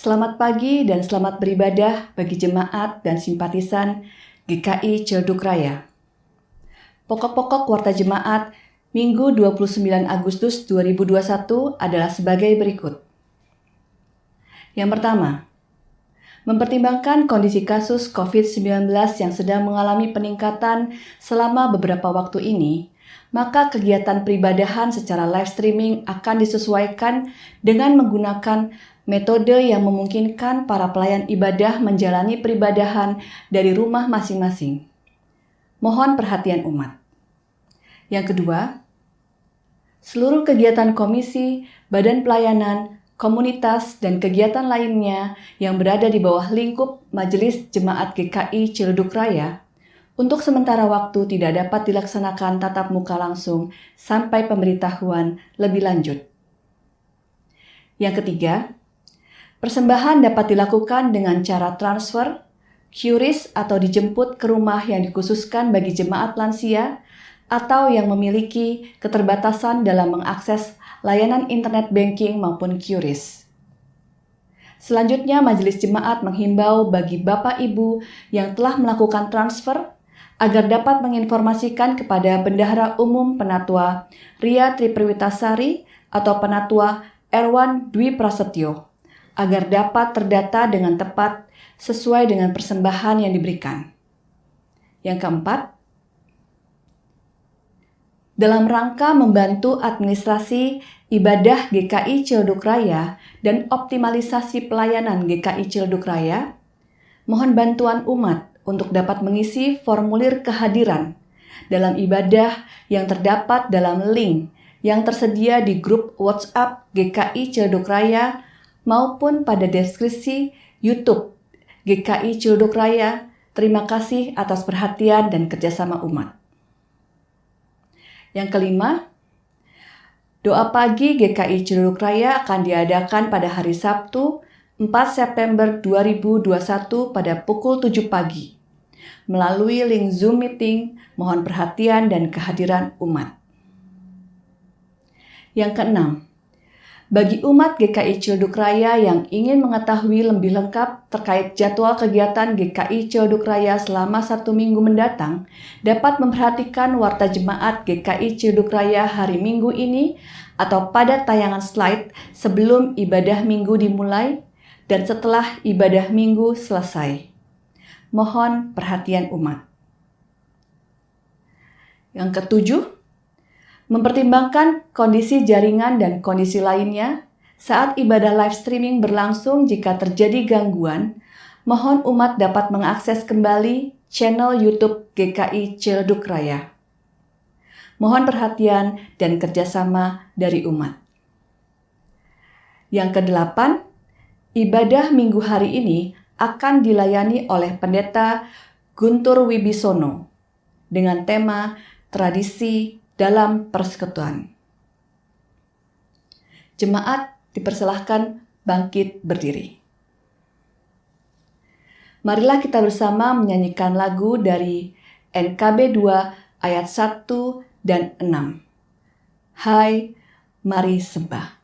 Selamat pagi dan selamat beribadah bagi jemaat dan simpatisan GKI Ciledug Raya. Pokok-pokok warta jemaat Minggu 29 Agustus 2021 adalah sebagai berikut. Yang pertama, mempertimbangkan kondisi kasus COVID-19 yang sedang mengalami peningkatan selama beberapa waktu ini, maka kegiatan peribadahan secara live streaming akan disesuaikan dengan menggunakan metode yang memungkinkan para pelayan ibadah menjalani peribadahan dari rumah masing-masing. Mohon perhatian umat. Yang kedua, seluruh kegiatan komisi, badan pelayanan, komunitas, dan kegiatan lainnya yang berada di bawah lingkup Majelis Jemaat GKI Ciledug Raya untuk sementara waktu tidak dapat dilaksanakan tatap muka langsung sampai pemberitahuan lebih lanjut. Yang ketiga, persembahan dapat dilakukan dengan cara transfer, QRIS atau dijemput ke rumah yang dikhususkan bagi jemaat lansia atau yang memiliki keterbatasan dalam mengakses layanan internet banking maupun QRIS. Selanjutnya, Majelis Jemaat menghimbau bagi Bapak Ibu yang telah melakukan transfer agar dapat menginformasikan kepada Bendahara Umum Penatua Ria Tripriwitasari atau Penatua Erwan Dwi Prasetyo, agar dapat terdata dengan tepat sesuai dengan persembahan yang diberikan. Yang keempat, dalam rangka membantu administrasi ibadah GKI Ciledug Raya dan optimalisasi pelayanan GKI Ciledug Raya, mohon bantuan umat untuk dapat mengisi formulir kehadiran dalam ibadah yang terdapat dalam link yang tersedia di grup WhatsApp GKI Ciledug Raya maupun pada deskripsi YouTube GKI Ciledug Raya. Terima kasih atas perhatian dan kerjasama umat. Yang kelima, doa pagi GKI Ciledug Raya akan diadakan pada hari Sabtu 4 September 2021 pada pukul 7 pagi melalui link Zoom meeting. Mohon perhatian dan kehadiran umat. Yang keenam, bagi umat GKI Ciledug Raya yang ingin mengetahui lebih lengkap terkait jadwal kegiatan GKI Ciledug Raya selama 1 minggu mendatang, dapat memperhatikan warta jemaat GKI Ciledug Raya hari Minggu ini atau pada tayangan slide sebelum ibadah minggu dimulai dan setelah ibadah minggu selesai. Mohon perhatian umat. Yang ketujuh, mempertimbangkan kondisi jaringan dan kondisi lainnya saat ibadah live streaming berlangsung. Jika terjadi gangguan, mohon umat dapat mengakses kembali channel YouTube GKI Ciledug Raya. Mohon perhatian dan kerjasama dari umat. Yang kedelapan, ibadah minggu hari ini akan dilayani oleh Pendeta Guntur Wibisono dengan tema Tradisi dalam Persekutuan. Jemaat dipersilahkan bangkit berdiri. Marilah kita bersama menyanyikan lagu dari NKB 2 ayat 1 dan 6. Hai, mari sembah.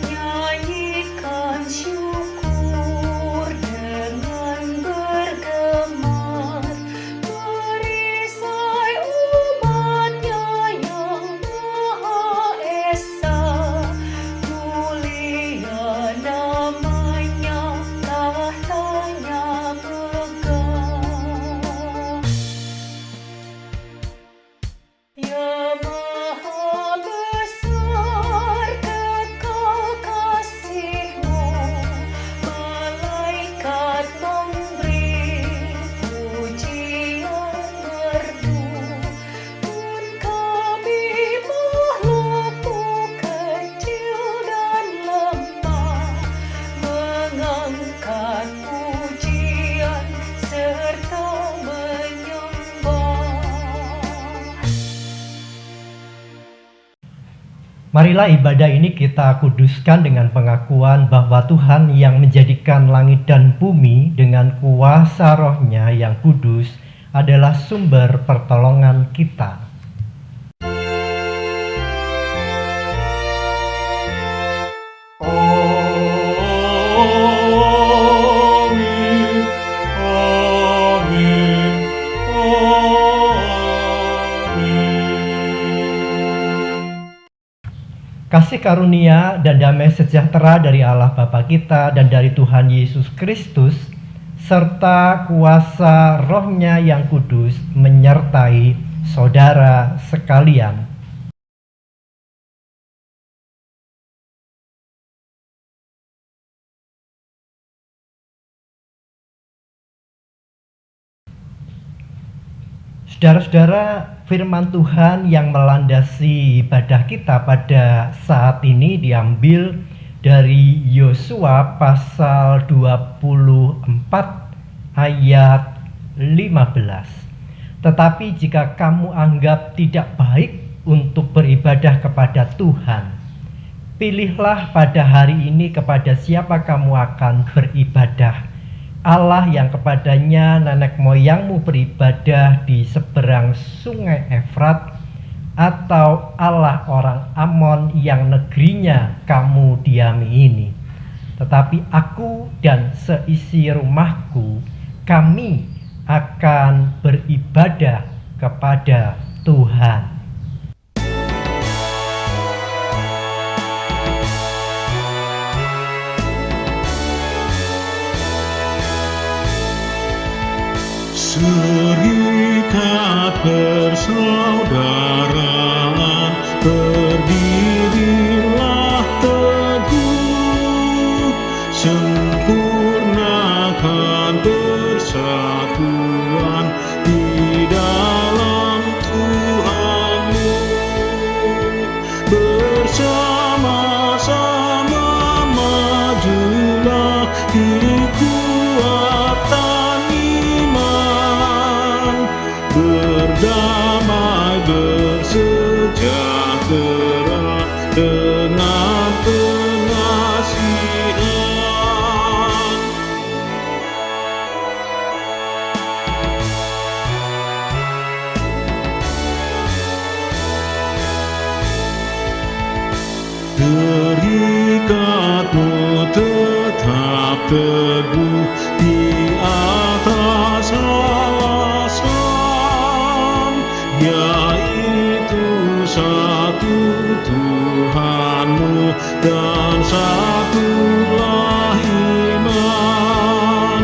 Nyanyikan syukur Marilah ibadah ini kita kuduskan dengan pengakuan bahwa Tuhan yang menjadikan langit dan bumi dengan kuasa Roh-Nya yang kudus adalah sumber pertolongan kita. Kasih karunia dan damai sejahtera dari Allah Bapa kita dan dari Tuhan Yesus Kristus, serta kuasa Roh-Nya yang kudus menyertai saudara sekalian. Saudara-saudara, firman Tuhan yang melandasi ibadah kita pada saat ini diambil dari Yosua pasal 24 ayat 15. Tetapi jika kamu anggap tidak baik untuk beribadah kepada Tuhan, pilihlah pada hari ini kepada siapa kamu akan beribadah. Allah yang kepadanya nenek moyangmu beribadah di seberang sungai Efrat, atau Allah orang Amon yang negerinya kamu diami ini. Tetapi aku dan seisi rumahku, kami akan beribadah kepada Tuhan. Serikat persaudaraan, berdirilah teguh, sempurnakan persatuan di dalam Tuhanmu. Bersama-sama majulah kekuatan iman, berdamai bersejahtera dengan pengasihan. Terikatmu tetap teguh di atas alasan, yaitu satu Tuhanmu dan satulah iman,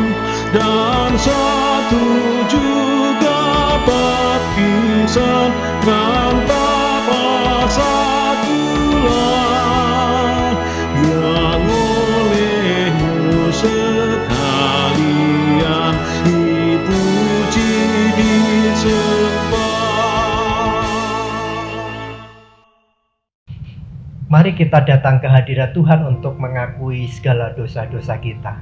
dan satu juga baptisan, rantaplah satulah yang olehmu sekalian dipuji disembah. Mari kita datang ke hadirat Tuhan untuk mengakui segala dosa-dosa kita.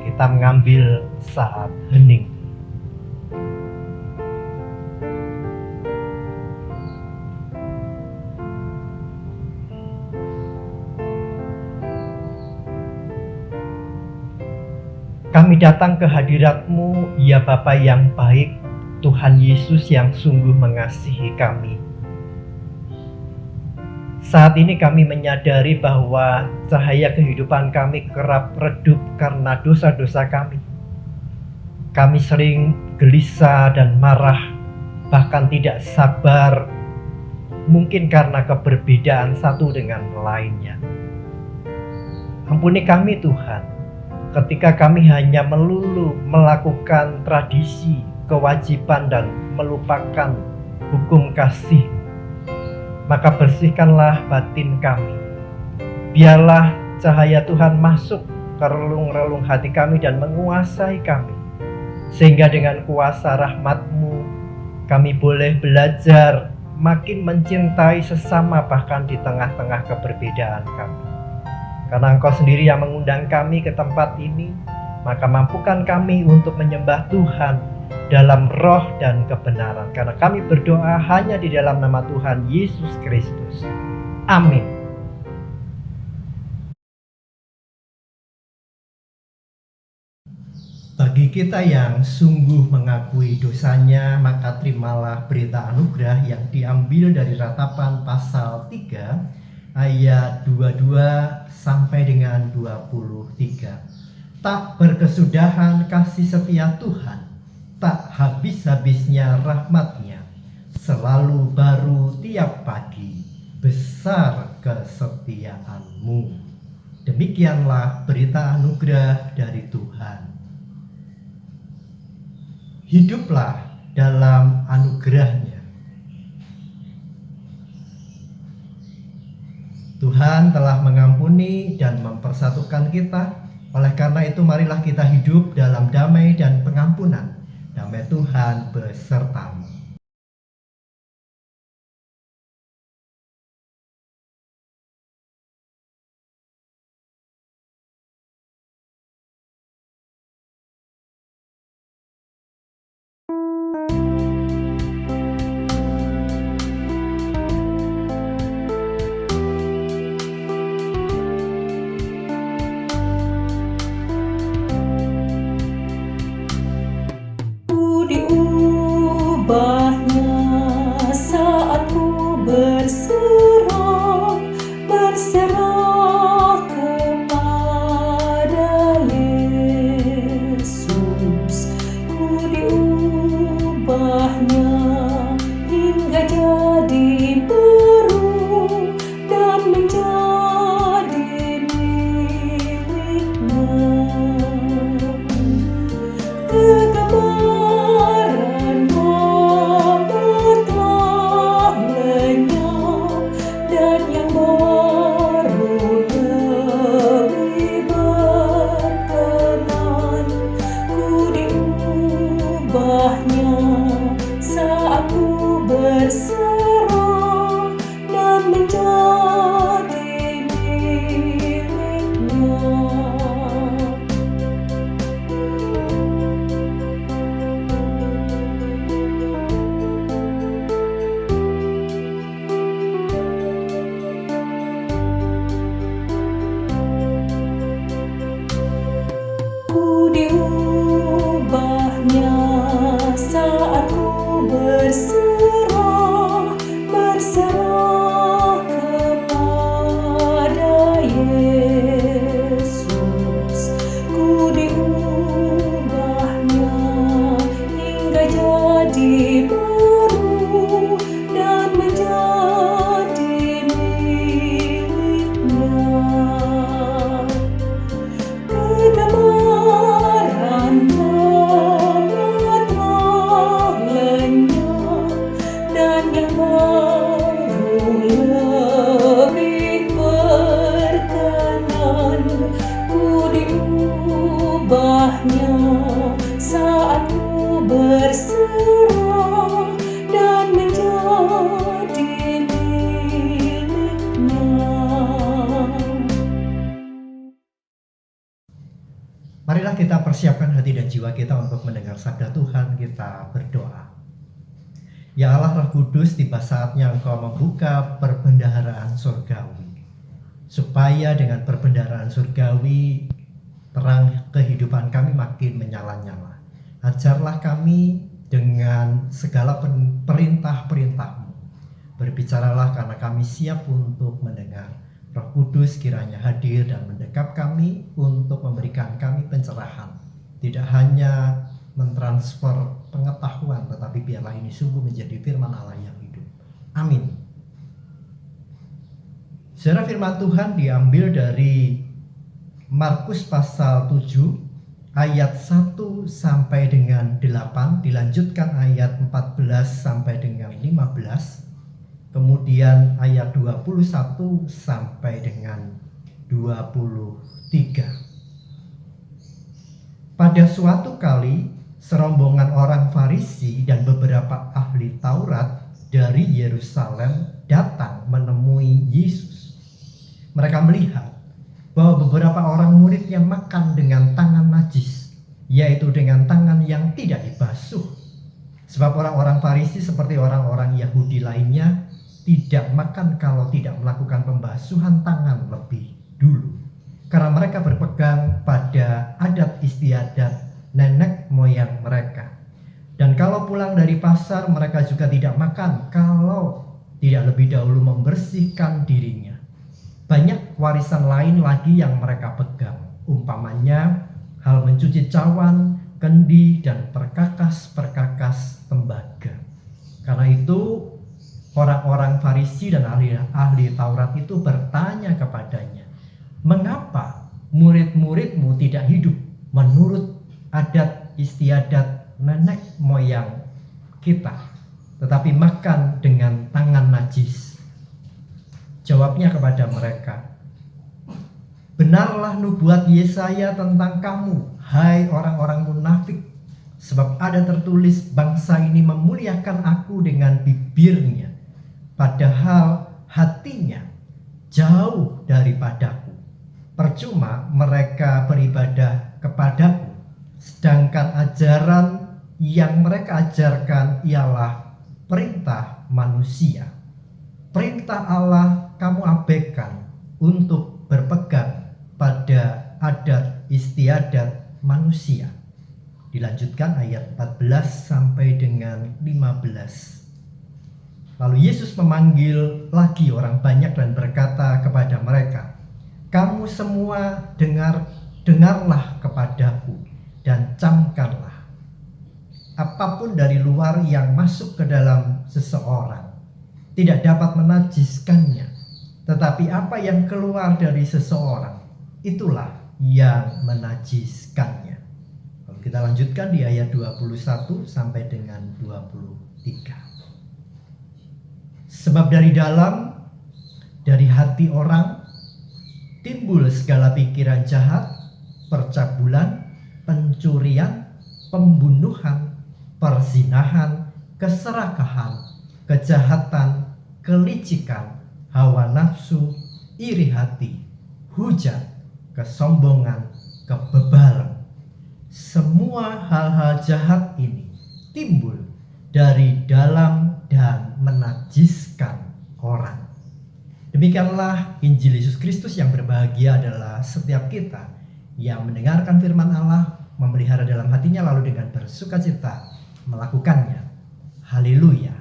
Kita mengambil saat hening. Kami datang ke hadirat-Mu, ya Bapa yang baik, Tuhan Yesus yang sungguh mengasihi kami. Saat ini kami menyadari bahwa cahaya kehidupan kami kerap redup karena dosa-dosa kami. Kami sering gelisah dan marah, bahkan tidak sabar, mungkin karena keberbedaan satu dengan lainnya. Ampuni kami Tuhan, ketika kami hanya melulu melakukan tradisi, kewajiban, dan melupakan hukum kasih. Maka bersihkanlah batin kami. Biarlah cahaya Tuhan masuk ke relung-relung hati kami dan menguasai kami. Sehingga dengan kuasa rahmat-Mu, kami boleh belajar makin mencintai sesama bahkan di tengah-tengah keberbedaan kami. Karena Engkau sendiri yang mengundang kami ke tempat ini, maka mampukan kami untuk menyembah Tuhan dalam roh dan kebenaran. Karena kami berdoa hanya di dalam nama Tuhan Yesus Kristus. Amin. Bagi kita yang sungguh mengakui dosanya, maka terimalah berita anugerah yang diambil dari Ratapan pasal 3 ayat 22 sampai dengan 23. Tak berkesudahan kasih setia Tuhan, tak habis-habisnya rahmat-Nya, selalu baru tiap pagi, besar kesetiaan-Mu. Demikianlah berita anugerah dari Tuhan. Hiduplah dalam anugerah-Nya. Tuhan telah mengampuni dan mempersatukan kita. Oleh karena itu marilah kita hidup dalam damai dan pengampunan. Damai Tuhan besertamu. Diubahnya saat ku berserah kepada Yesus. Ku diubahnya hingga jadi baru dan menjadi miliknya. Kegemaran Bapa telah lenyap dan yang baru lebih berkenan. Ku diubahnya saat ku berserah dan menjadi miliknya. Ku diubahnya saat ku berserah kepada Yesus. Ku diubahnya hingga jadi baru dan menjadi miliknya. Kegemaran Bapa telah lenyap dan yang baru lebih berkenan. Ku diubahnya saat ku berserah dan menjadi miliknya. Marilah kita persiapkan hati dan jiwa kita untuk mendengar sabda Tuhan. Kita berdoa. Ya Allah Roh Kudus, tiba saatnya Engkau membuka perbendaharaan surgawi, supaya dengan perbendaharaan surgawi terang kehidupan kami makin menyala-nyala. Ajarlah kami dengan segala perintah-perintah-Mu. Berbicaralah karena kami siap untuk mendengar. Roh Kudus kiranya hadir dan mendekap kami untuk memberikan kami pencerahan. Tidak hanya mentransfer pengetahuan, tetapi biarlah ini sungguh menjadi firman Allah yang hidup. Amin. Saudara, firman Tuhan diambil dari Markus pasal 7 ayat 1 sampai dengan 8, dilanjutkan ayat 14 sampai dengan 15. Kemudian ayat 21 sampai dengan 23. Pada suatu kali, serombongan orang Farisi dan beberapa ahli Taurat dari Yerusalem datang menemui Yesus. Mereka melihat bahwa beberapa orang muridnya makan dengan tangan najis, yaitu dengan tangan yang tidak dibasuh. Sebab orang-orang Farisi seperti orang-orang Yahudi lainnya tidak makan kalau tidak melakukan pembasuhan tangan lebih dulu. Karena mereka berpegang pada adat istiadat nenek moyang mereka. Dan kalau pulang dari pasar, mereka juga tidak makan kalau tidak lebih dahulu membersihkan dirinya. Banyak warisan lain lagi yang mereka pegang. Umpamanya hal mencuci cawan, kendi, dan perkakas-perkakas tembaga. Karena itu orang-orang Farisi dan ahli Taurat itu bertanya kepadanya, "Mengapa murid-muridmu tidak hidup menurut adat istiadat nenek moyang kita, tetapi makan dengan tangan najis?" Jawabnya kepada mereka, "Benarlah nubuat Yesaya tentang kamu, hai orang-orang munafik. Sebab ada tertulis, bangsa ini memuliakan aku dengan bibirnya, padahal hatinya jauh daripadaku. Percuma mereka beribadah kepadaku, sedangkan ajaran yang mereka ajarkan ialah perintah manusia. Perintah Allah kamu abaikan untuk berpegang pada adat istiadat manusia." Dilanjutkan ayat 14 sampai dengan 15. Lalu Yesus memanggil lagi orang banyak dan berkata kepada mereka, "Kamu semua dengarlah kepadaku dan camkanlah. Apapun dari luar yang masuk ke dalam seseorang tidak dapat menajiskannya, tetapi apa yang keluar dari seseorang itulah yang menajiskannya." Lalu kita lanjutkan di ayat 21 sampai dengan 23. "Sebab dari dalam, dari hati orang, timbul segala pikiran jahat, percabulan, pencurian, pembunuhan, perzinahan, keserakahan, kejahatan, kelicikan, hawa nafsu, iri hati, hujat, kesombongan, kebebalan. Semua hal-hal jahat ini timbul dari dalam dan menajiskan orang." Demikianlah Injil Yesus Kristus. Yang berbahagia adalah setiap kita yang mendengarkan firman Allah, memelihara dalam hatinya, lalu dengan bersukacita melakukannya. Haleluya.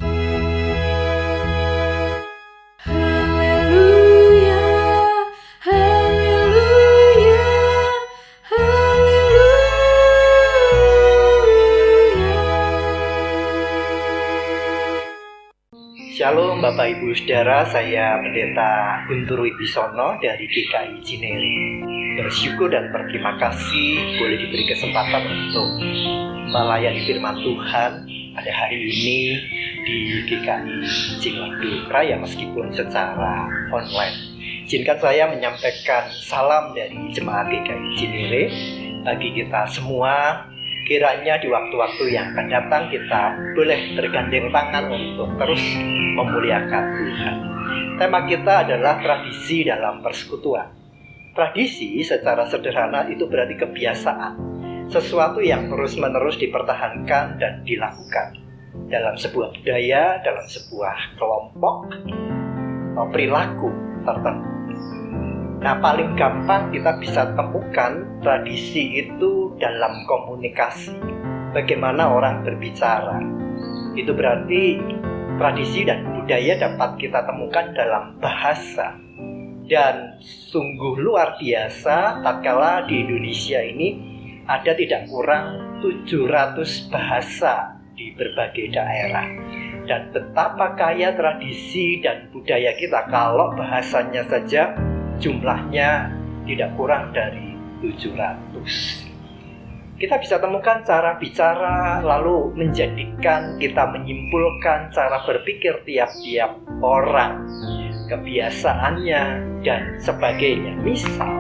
Haleluya, haleluya, haleluya. Shalom Bapak Ibu Saudara, saya Pendeta Guntur Wibisono dari GKI Cinere. Bersyukur dan berterima kasih boleh diberi kesempatan untuk melayani firman Tuhan pada hari ini di GKI Cimadu Raya meskipun secara online. Izinkan saya menyampaikan salam dari jemaat GKI Cinere bagi kita semua. Kiranya di waktu-waktu yang akan datang kita boleh bergandeng tangan untuk terus memuliakan Tuhan. Tema kita adalah tradisi dalam persekutuan. Tradisi secara sederhana itu berarti kebiasaan, sesuatu yang terus-menerus dipertahankan dan dilakukan dalam sebuah budaya, dalam sebuah kelompok atau perilaku tertentu. Nah, paling gampang kita bisa temukan tradisi itu dalam komunikasi. Bagaimana orang berbicara. Itu berarti tradisi dan budaya dapat kita temukan dalam bahasa. Dan sungguh luar biasa tatkala di Indonesia ini ada tidak kurang 700 bahasa di berbagai daerah. Dan betapa kaya tradisi dan budaya kita kalau bahasanya saja jumlahnya tidak kurang dari 700. Kita bisa temukan cara bicara, lalu menjadikan kita menyimpulkan cara berpikir tiap-tiap orang, kebiasaannya, dan sebagainya. Misal,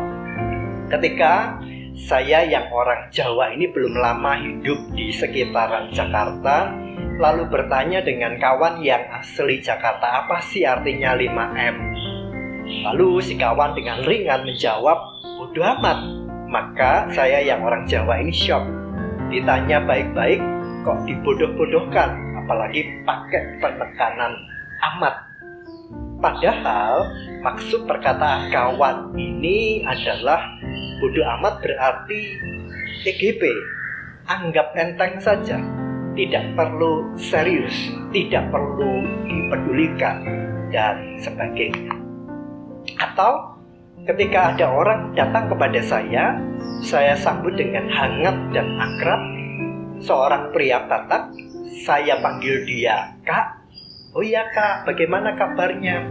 ketika saya yang orang Jawa ini belum lama hidup di sekitaran Jakarta, lalu bertanya dengan kawan yang asli Jakarta, apa sih artinya 5M? Lalu si kawan dengan ringan menjawab, bodoh amat. Maka saya yang orang Jawa ini shock. Ditanya baik-baik, kok dibodoh-bodohkan? apalagi pakai penekanan amat. Padahal maksud perkataan kawan ini adalah bodo amat berarti EGP, anggap enteng saja, tidak perlu serius, tidak perlu dipedulikan, dan sebagainya. Atau ketika ada orang datang kepada saya sambut dengan hangat dan akrab. Seorang pria Batak, saya panggil dia Kak. Oh iya Kak, bagaimana kabarnya?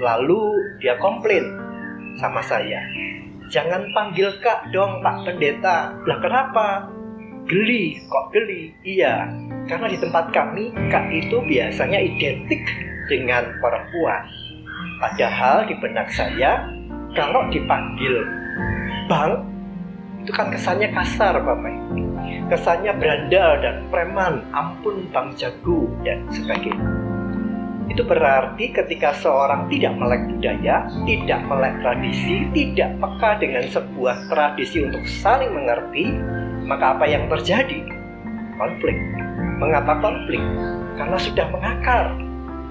Lalu dia komplain sama saya, jangan panggil Kak dong Pak Pendeta. Lah kenapa? Geli, kok geli? Iya, karena di tempat kami Kak itu biasanya identik dengan perempuan. Padahal di benak saya, kalau dipanggil Bang, itu kan kesannya kasar Bapak. Kesannya berandal dan preman, ampun Bang Jago, dan sebagainya. Itu berarti ketika seorang tidak melek budaya, tidak melek tradisi, tidak peka dengan sebuah tradisi untuk saling mengerti, maka apa yang terjadi? Konflik. Mengapa konflik? Karena sudah mengakar,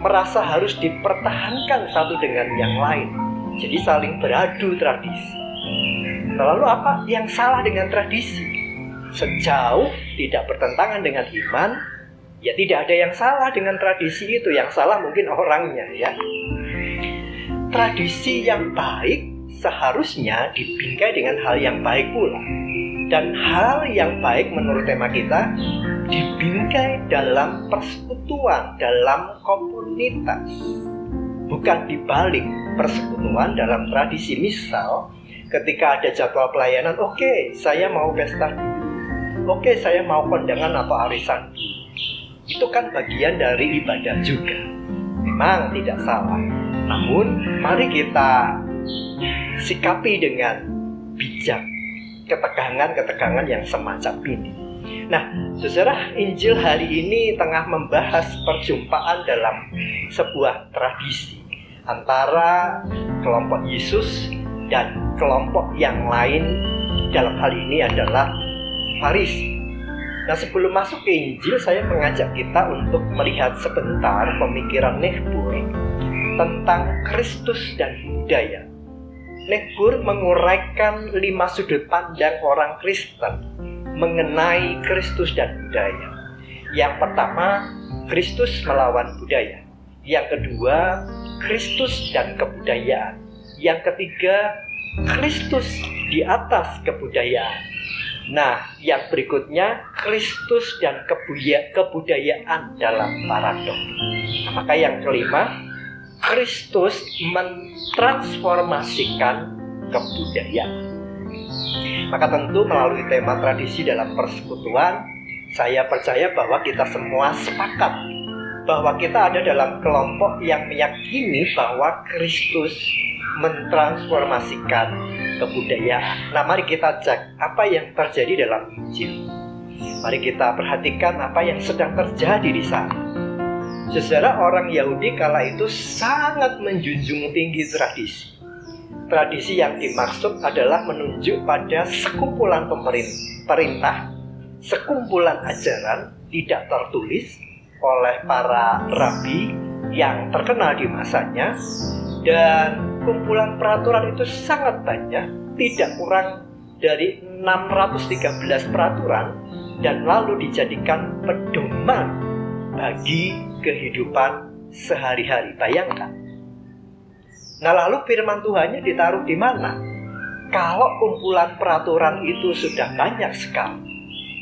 merasa harus dipertahankan satu dengan yang lain. Jadi saling beradu tradisi. Lalu apa yang salah dengan tradisi? Sejauh tidak bertentangan dengan iman, ya tidak ada yang salah dengan tradisi itu. Yang salah mungkin orangnya, ya. Tradisi yang baik seharusnya dibingkai dengan hal yang baik pula. Dan hal yang baik menurut tema kita dibingkai dalam persekutuan, dalam komunitas. Bukan dibalik persekutuan dalam tradisi. Misal ketika ada jadwal pelayanan, oke, saya mau pesta dulu. Oke, saya mau kondangan atau arisan. Itu kan bagian dari ibadah juga. Memang tidak salah. Namun, mari kita sikapi dengan bijak ketegangan-ketegangan yang semacam ini. Nah, saudara, Injil hari ini tengah membahas perjumpaan dalam sebuah tradisi antara kelompok Yesus dan kelompok yang lain. Dalam hal ini adalah Farisi. Nah, sebelum masuk ke Injil, saya mengajak kita untuk melihat sebentar pemikiran Niebuhr tentang Kristus dan budaya. Niebuhr menguraikan 5 sudut pandang orang Kristen mengenai Kristus dan budaya. Yang pertama, Kristus melawan budaya. Yang kedua, Kristus dan kebudayaan. Yang ketiga, Kristus di atas kebudayaan. Nah, yang berikutnya, Kristus dan kebudayaan dalam paradoks. Maka yang kelima, Kristus mentransformasikan kebudayaan. Maka tentu melalui tema tradisi dalam persekutuan, saya percaya bahwa kita semua sepakat bahwa kita ada dalam kelompok yang meyakini bahwa Kristus mentransformasikan kebudayaan. Nah, mari kita cek apa yang terjadi dalam Injil. Mari kita perhatikan apa yang sedang terjadi di sana. Saudara, orang Yahudi kala itu sangat menjunjung tinggi tradisi. Tradisi yang dimaksud adalah menunjuk pada sekumpulan perintah, sekumpulan ajaran tidak tertulis oleh para rabi yang terkenal di masanya, dan kumpulan peraturan itu sangat banyak, tidak kurang dari 613 peraturan, dan lalu dijadikan pedoman bagi kehidupan sehari-hari. Bayangkan. Nah, lalu firman Tuhannya ditaruh di mana? Kalau kumpulan peraturan itu sudah banyak sekali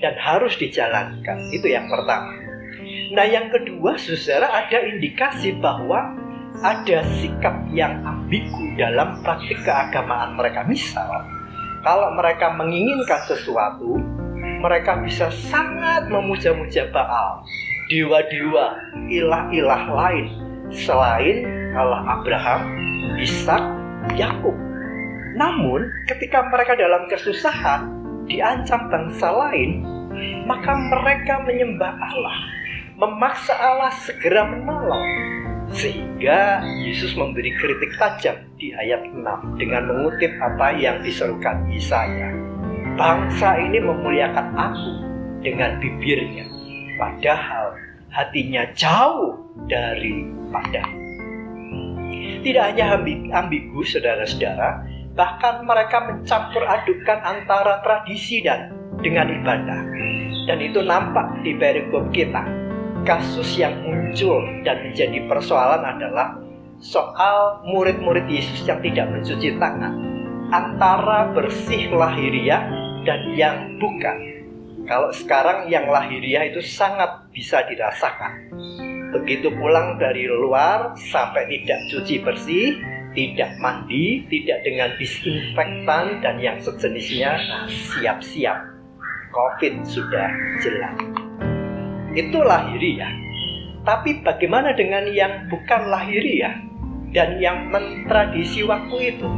dan harus dijalankan, itu yang pertama. Nah, yang kedua, saudara, ada indikasi bahwa ada sikap yang ambigu dalam praktik keagamaan mereka. Misal, kalau mereka menginginkan sesuatu, mereka bisa sangat memuja-muja Baal, dewa-dewa, ilah-ilah lain selain Allah Abraham, Ishak, Yakub. Namun, ketika mereka dalam kesusahan, diancam bangsa lain, maka mereka menyembah Allah, memaksa Allah segera menolong. Sehingga Yesus memberi kritik tajam di ayat 6 dengan mengutip apa yang diserukan Yesaya. Bangsa ini memuliakan aku dengan bibirnya, padahal hatinya jauh daripada. Tidak hanya ambigu, saudara-saudara, bahkan mereka mencampur adukan antara tradisi dan dengan ibadah. Dan itu nampak di perikop kita. Kasus yang muncul dan menjadi persoalan adalah soal murid-murid Yesus yang tidak mencuci tangan, antara bersih lahiriah dan yang bukan. Kalau sekarang yang lahiriah itu sangat bisa dirasakan. Begitu pulang dari luar sampai tidak cuci bersih, tidak mandi, tidak dengan disinfektan dan yang sejenisnya, siap-siap COVID sudah jelas. Itu lahiriah. Tapi bagaimana dengan yang bukan lahiriah dan yang mentradisi waktu itu?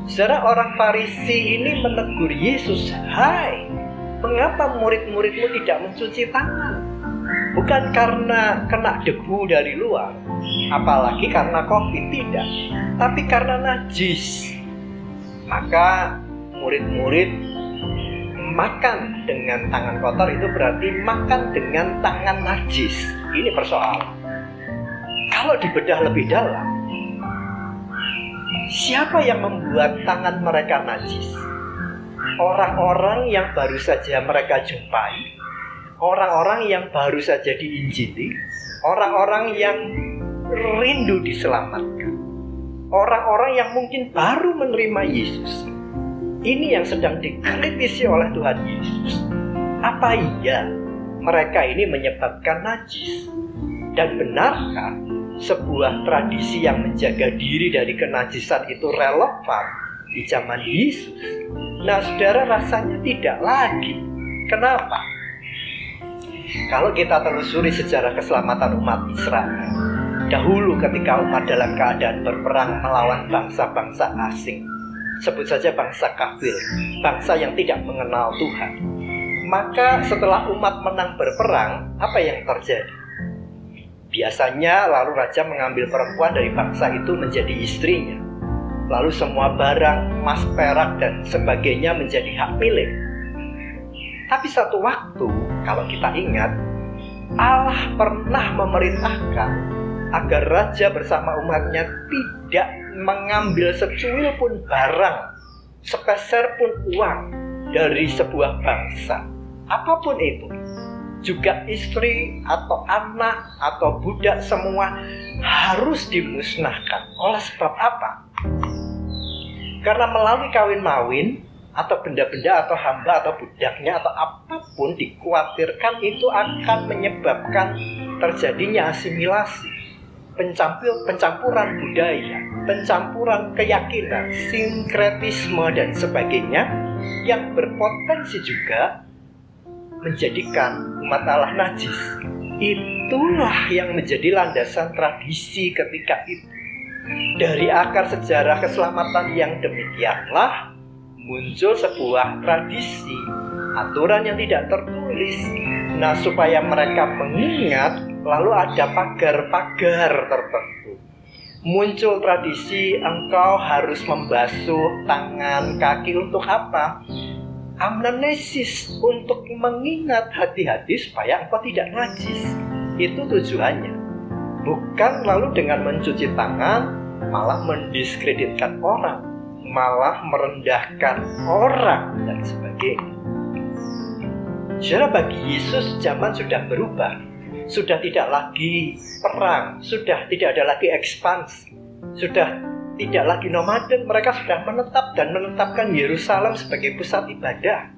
Saudara, orang Farisi ini menegur Yesus, "Hai, mengapa murid-muridmu tidak mencuci tangan?" Bukan karena kena debu dari luar, apalagi karena COVID, tidak, tapi karena najis. Maka murid-murid makan dengan tangan kotor itu berarti makan dengan tangan najis. Ini persoalan. Kalau dibedah lebih dalam, siapa yang membuat tangan mereka najis? Orang-orang yang baru saja mereka jumpai, orang-orang yang baru saja diinjili, orang-orang yang rindu diselamatkan, orang-orang yang mungkin baru menerima Yesus. Ini yang sedang dikritisi oleh Tuhan Yesus. Apa iya mereka ini menyebabkan najis? Dan benarkah sebuah tradisi yang menjaga diri dari kenajisan itu relevan di zaman Yesus? Nah, saudara, rasanya tidak lagi. Kenapa? Kalau kita telusuri sejarah keselamatan umat Israel, dahulu ketika umat dalam keadaan berperang melawan bangsa-bangsa asing, sebut saja bangsa kafir, bangsa yang tidak mengenal Tuhan, maka setelah umat menang berperang, apa yang terjadi? Biasanya lalu raja mengambil perempuan dari bangsa itu menjadi istrinya. Lalu semua barang, emas, perak, dan sebagainya menjadi hak milik. Tapi satu waktu, kalau kita ingat, Allah pernah memerintahkan agar raja bersama umatnya tidak mengambil secuil pun barang, sepeser pun uang dari sebuah bangsa, apapun itu. Juga istri atau anak atau budak semua harus dimusnahkan. Oleh sebab apa? Karena melalui kawin-mawin atau benda-benda atau hamba atau budaknya atau apapun dikhawatirkan itu akan menyebabkan terjadinya asimilasi, pencampuran budaya, pencampuran keyakinan, sinkretisme dan sebagainya yang berpotensi juga menjadikan umat Allah najis. Itulah yang menjadi landasan tradisi ketika itu. Dari akar sejarah keselamatan yang demikianlah muncul sebuah tradisi, aturan yang tidak tertulis. Nah, supaya mereka mengingat, lalu ada pagar-pagar tertentu. Muncul tradisi engkau harus membasuh tangan, kaki untuk apa? Amnesis, untuk mengingat hati-hati supaya engkau tidak najis. Itu tujuannya. Bukan lalu dengan mencuci tangan malah mendiskreditkan orang, malah merendahkan orang dan sebagainya. Saudara, bagi Yesus zaman sudah berubah. Sudah tidak lagi perang, sudah tidak ada lagi ekspansi, sudah tidak lagi nomaden. Mereka sudah menetapkan Yerusalem sebagai pusat ibadah.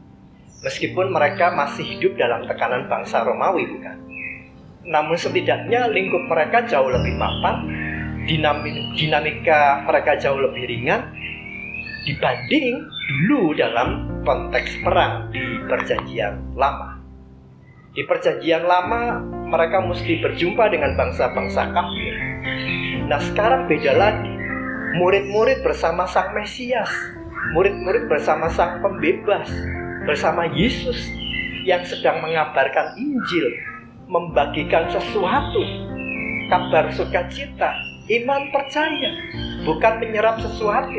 Meskipun mereka masih hidup dalam tekanan bangsa Romawi, bukan? Namun setidaknya lingkup mereka jauh lebih mapan, dinamika mereka jauh lebih ringan dibanding dulu dalam konteks perang di Perjanjian Lama. Di Perjanjian Lama mereka mesti berjumpa dengan bangsa-bangsa kafir. Nah, sekarang beda lagi. Murid-murid bersama Sang Mesias, murid-murid bersama Sang Pembebas, bersama Yesus yang sedang mengabarkan Injil, membagikan sesuatu, kabar sukacita, iman percaya, bukan menyerap sesuatu,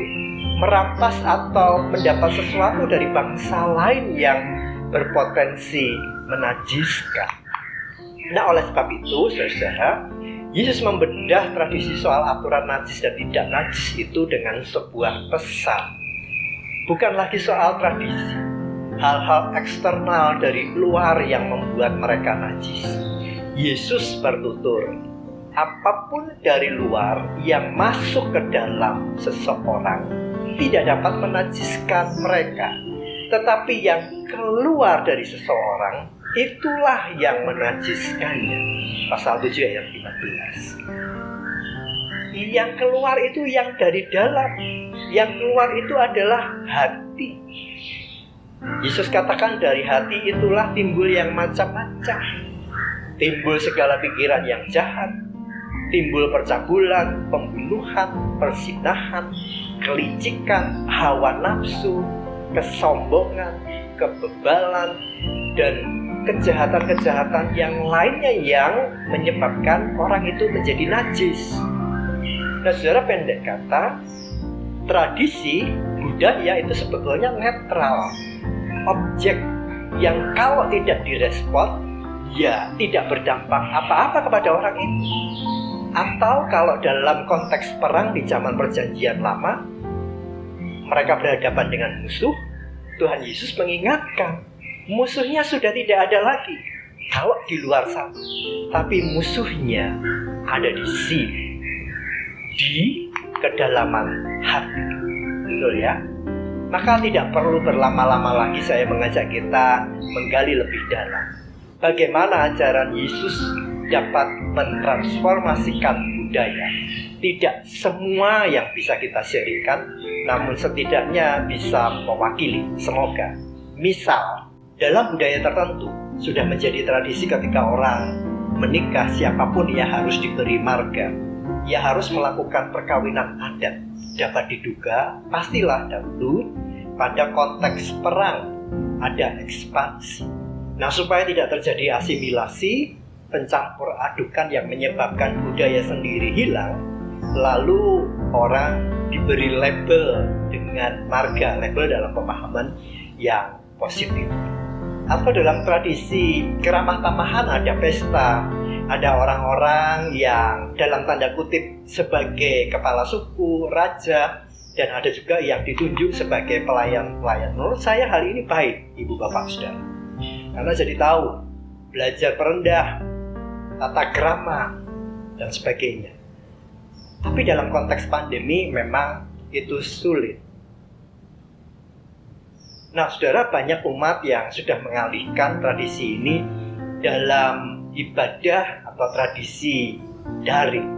merampas atau mendapat sesuatu dari bangsa lain yang berpotensi menajiskan. Nah, oleh sebab itu, saudara, Yesus membedah tradisi soal aturan najis dan tidak najis itu dengan sebuah pesan. Bukan lagi soal tradisi, hal-hal eksternal dari luar yang membuat mereka najis. Yesus bertutur, apapun dari luar yang masuk ke dalam seseorang tidak dapat menajiskan mereka, tetapi yang keluar dari seseorang itulah yang menajiskannya. Pasal 7 ayat 15. Yang keluar itu yang dari dalam. Yang keluar itu adalah hati. Yesus katakan dari hati itulah timbul yang macam-macam. Timbul segala pikiran yang jahat, timbul percabulan, pembunuhan, perzinahan, kelicikan, hawa nafsu, kesombongan, kebebalan, dan kejahatan-kejahatan yang lainnya yang menyebabkan orang itu menjadi najis. Nah, saudara, pendek kata, tradisi budaya itu sebetulnya netral, objek yang kalau tidak direspon, ya tidak berdampak apa-apa kepada orang itu. Atau kalau dalam konteks perang di zaman perjanjian lama, mereka berhadapan dengan musuh, Tuhan Yesus mengingatkan, musuhnya sudah tidak ada lagi kalau di luar sana, tapi musuhnya ada di sini, di kedalaman hati. Betul ya? Maka tidak perlu berlama-lama lagi saya mengajak kita menggali lebih dalam bagaimana ajaran Yesus dapat mentransformasikan budaya. Tidak semua yang bisa kita sharingkan, namun setidaknya bisa mewakili. Semoga. Misal, dalam budaya tertentu sudah menjadi tradisi ketika orang menikah, siapapun ia harus diberi marga. Ia harus melakukan perkawinan adat. Dapat diduga, pastilah dahulu pada konteks perang ada ekspansi. Nah, supaya tidak terjadi asimilasi, pencampur adukan yang menyebabkan budaya sendiri hilang, lalu orang diberi label dengan marga, label dalam pemahaman yang positif. Atau dalam tradisi keramah tamahan ada pesta, ada orang-orang yang dalam tanda kutip sebagai kepala suku, raja, dan ada juga yang ditunjuk sebagai pelayan-pelayan. Menurut saya hal ini baik, Ibu Bapak Saudara. Karena jadi tahu, belajar perendah, tata krama, dan sebagainya. Tapi dalam konteks pandemi memang itu sulit. Nah, saudara, banyak umat yang sudah mengalihkan tradisi ini dalam ibadah atau tradisi daring.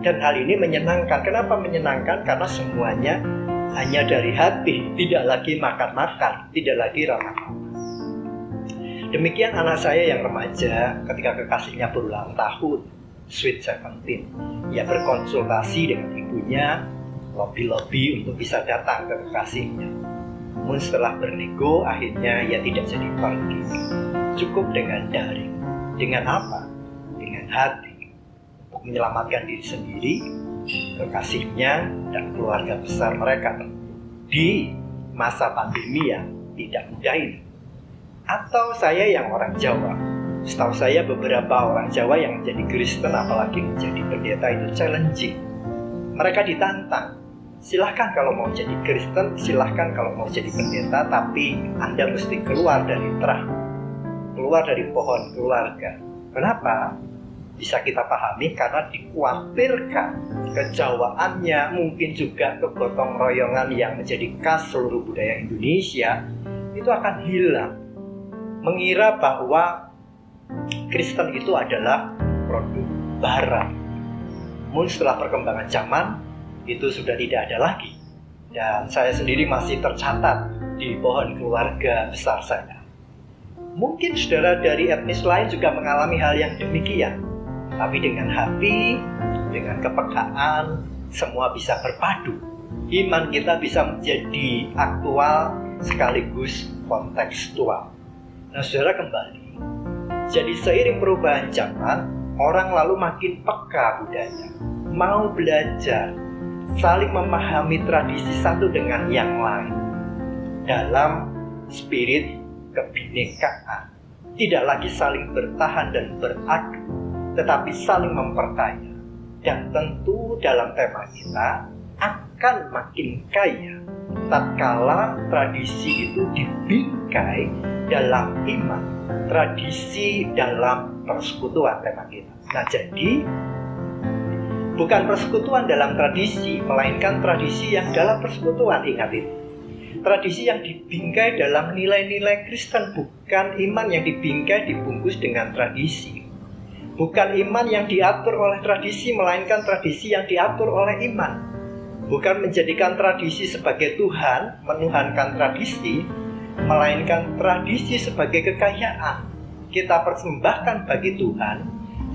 Dan hal ini menyenangkan. Kenapa menyenangkan? Karena semuanya hanya dari hati, tidak lagi makan-makan, tidak lagi ramah-ramah. Demikian anak saya yang remaja ketika kekasihnya berulang tahun, Sweet 17. Ia berkonsultasi dengan ibunya, lobby-lobby untuk bisa datang ke kekasihnya. Namun setelah bernego, akhirnya ia tidak jadi pergi. Cukup dengan daring. Dengan apa? Dengan hati. Untuk menyelamatkan diri sendiri, kekasihnya, dan keluarga besar mereka di masa pandemi yang tidak mudah ini. Atau saya yang orang Jawa, setahu saya beberapa orang Jawa yang menjadi Kristen apalagi menjadi pendeta itu challenging. Mereka ditantang, silahkan kalau mau jadi Kristen, silahkan kalau mau jadi pendeta, tapi Anda mesti keluar dari terah, keluar dari pohon keluarga. Kenapa? Bisa kita pahami karena dikhawatirkan kejawaannya, mungkin juga kegotong royongan yang menjadi khas seluruh budaya Indonesia itu akan hilang. Mengira bahwa Kristen itu adalah produk barat. Namun setelah perkembangan zaman itu sudah tidak ada lagi. Dan saya sendiri masih tercatat di pohon keluarga besar saya. Mungkin saudara dari etnis lain juga mengalami hal yang demikian. Tapi dengan hati, dengan kepekaan, semua bisa berpadu. Iman kita bisa menjadi aktual sekaligus kontekstual. Nah, saudara, kembali. Jadi seiring perubahan zaman, orang lalu makin peka budaya, mau belajar, saling memahami tradisi satu dengan yang lain dalam spirit kebinekaan. tidak lagi saling bertahan dan beradu, tetapi saling memperkaya. Dan tentu dalam tema kita akan makin kaya tatkala tradisi itu dibingkai dalam iman, tradisi dalam persekutuan tema kita. Nah, jadi bukan persekutuan dalam tradisi, melainkan tradisi yang dalam persekutuan. Ingat itu. Tradisi yang dibingkai dalam nilai-nilai Kristen, bukan iman yang dibingkai dibungkus dengan tradisi. Bukan iman yang diatur oleh tradisi, melainkan tradisi yang diatur oleh iman. Bukan menjadikan tradisi sebagai Tuhan, menuhankan tradisi, melainkan tradisi sebagai kekayaan. Kita persembahkan bagi Tuhan,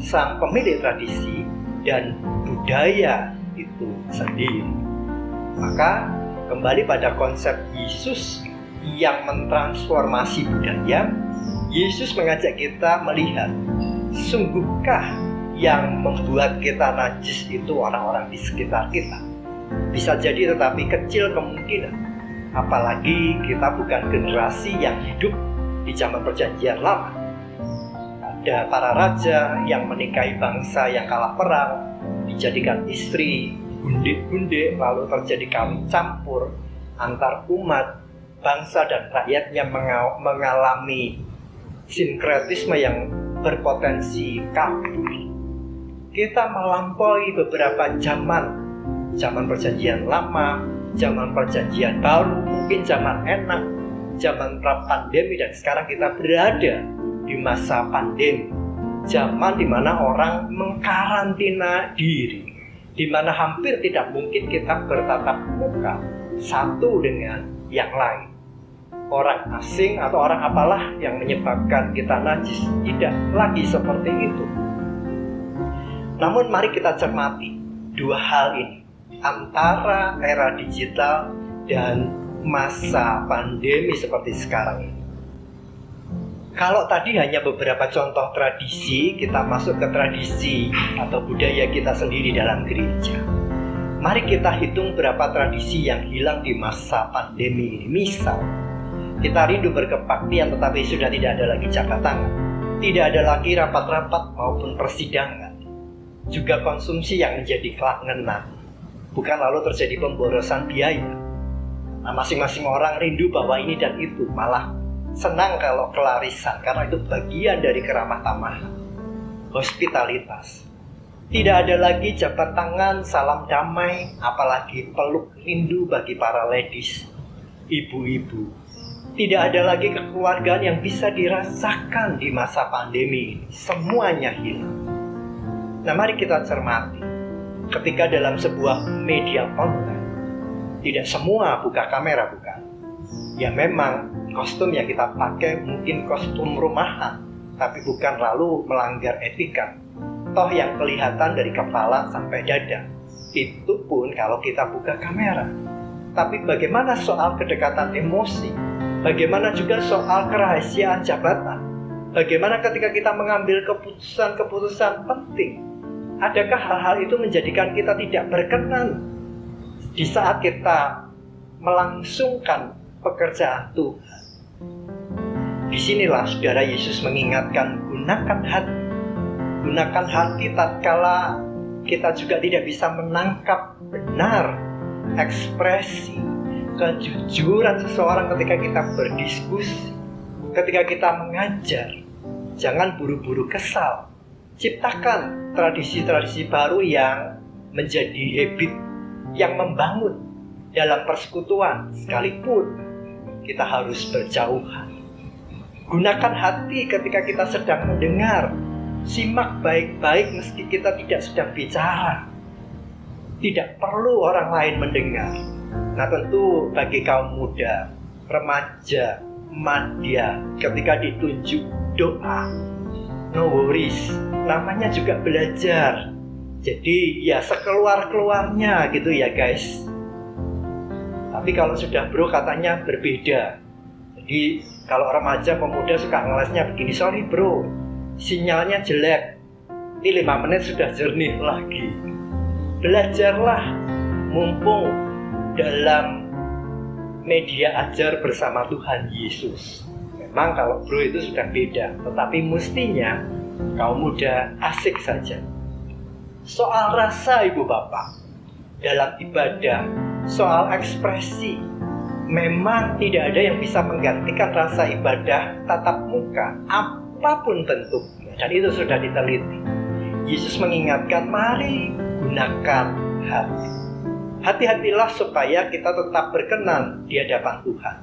Sang pemilik tradisi, dan budaya itu sendiri. Maka kembali pada konsep Yesus yang mentransformasi budaya, Yesus mengajak kita melihat, sungguhkah yang membuat kita najis itu orang-orang di sekitar kita? Bisa jadi, tetapi kecil kemungkinan. Apalagi kita bukan generasi yang hidup di zaman perjanjian lama. Ada para raja yang menikahi bangsa yang kalah perang, dijadikan istri, gundik-gundik, lalu terjadi kawin campur antar umat, bangsa dan rakyatnya mengalami sinkretisme yang berpotensi kabur. Kita melampaui beberapa zaman perjanjian lama, zaman perjanjian baru, mungkin zaman enak, zaman pra-pandemi, dan sekarang kita berada di masa pandemi, zaman di mana orang mengkarantina diri, di mana hampir tidak mungkin kita bertatap muka satu dengan yang lain. Orang asing atau orang apalah yang menyebabkan kita najis, tidak lagi seperti itu. Namun mari kita cermati dua hal ini, antara era digital dan masa pandemi seperti sekarang ini. Kalau tadi hanya beberapa contoh tradisi, kita masuk ke tradisi atau budaya kita sendiri dalam gereja. Mari kita hitung berapa tradisi yang hilang di masa pandemi ini. Misal, kita rindu berkebaktian tetapi sudah tidak ada lagi jabat tangan, tidak ada lagi rapat-rapat maupun persidangan, juga konsumsi yang menjadi kelangenan, bukan lalu terjadi pemborosan biaya. Nah, masing-masing orang rindu bahwa ini dan itu, malah senang kalau kelarisan, karena itu bagian dari keramah tamahan, hospitalitas. Tidak ada lagi jabat tangan, salam damai, apalagi peluk rindu bagi para ladies, ibu-ibu. Tidak ada lagi kekeluargaan yang bisa dirasakan di masa pandemi ini. Semuanya hilang. Nah, mari kita cermati. Ketika dalam sebuah media online, tidak semua buka kamera, bukan? Ya memang kostum yang kita pakai mungkin kostum rumahan, tapi bukan lalu melanggar etika. Toh yang kelihatan dari kepala sampai dada, itu pun kalau kita buka kamera. Tapi bagaimana soal kedekatan emosi? Bagaimana juga soal kerahasiaan jabatan? Bagaimana ketika kita mengambil keputusan-keputusan penting? Adakah hal-hal itu menjadikan kita tidak berkenan di saat kita melangsungkan pekerjaan Tuhan? Disinilah saudara Yesus mengingatkan, gunakan hati. Gunakan hati tatkala kita juga tidak bisa menangkap benar ekspresi kejujuran seseorang ketika kita berdiskusi, ketika kita mengajar. Jangan buru-buru kesal. Ciptakan tradisi-tradisi baru yang menjadi habit, yang membangun dalam persekutuan, sekalipun kita harus berjauhan. Gunakan hati ketika kita sedang mendengar. Simak baik-baik meski kita tidak sedang bicara. Tidak perlu orang lain mendengar. Nah, tentu bagi kaum muda, remaja, madya, ketika ditunjuk doa, no worries, namanya juga belajar. Jadi ya sekeluar-keluarnya gitu ya guys. Tapi kalau sudah bro katanya berbeda. Jadi kalau remaja pemuda suka ngelesnya begini, sorry bro, sinyalnya jelek. Ini 5 menit sudah jernih lagi. Belajarlah mumpung dalam media ajar bersama Tuhan Yesus. Memang kalau bro itu sudah beda, tetapi mestinya kaum muda asik saja. Soal rasa ibu bapak dalam ibadah, soal ekspresi, memang tidak ada yang bisa menggantikan rasa ibadah tatap muka, apapun bentuknya, dan itu sudah diteliti. Yesus mengingatkan, mari gunakan hati. Hati-hatilah supaya kita tetap berkenan di hadapan Tuhan.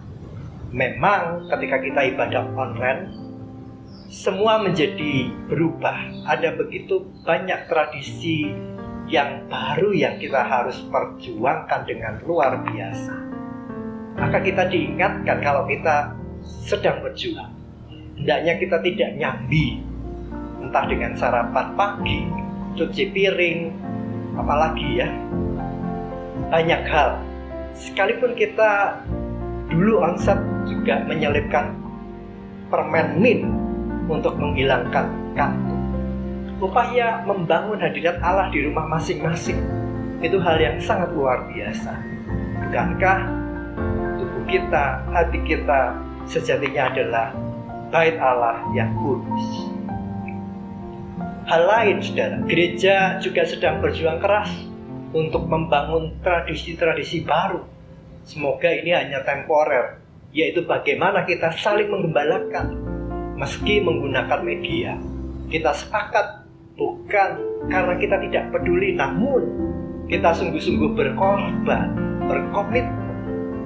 Memang ketika kita ibadah online, semua menjadi berubah. Ada begitu banyak tradisi yang baru yang kita harus perjuangkan dengan luar biasa. Maka kita diingatkan kalau kita sedang berjuang, hendaknya kita tidak nyambi, entah dengan sarapan pagi, cuci piring, apalagi ya, banyak hal. Sekalipun kita dulu onsat juga menyelipkan permen mint untuk menghilangkan kantuk. Upaya membangun hadirat Allah di rumah masing-masing itu hal yang sangat luar biasa. Bukankah tubuh kita, hati kita sejatinya adalah bait Allah yang kudus? Hal lain, saudara, gereja juga sedang berjuang keras untuk membangun tradisi-tradisi baru. Semoga ini hanya temporer, yaitu bagaimana kita saling menggembalakan meski menggunakan media. Kita sepakat bukan karena kita tidak peduli, namun kita sungguh-sungguh berkorban, berkomitmen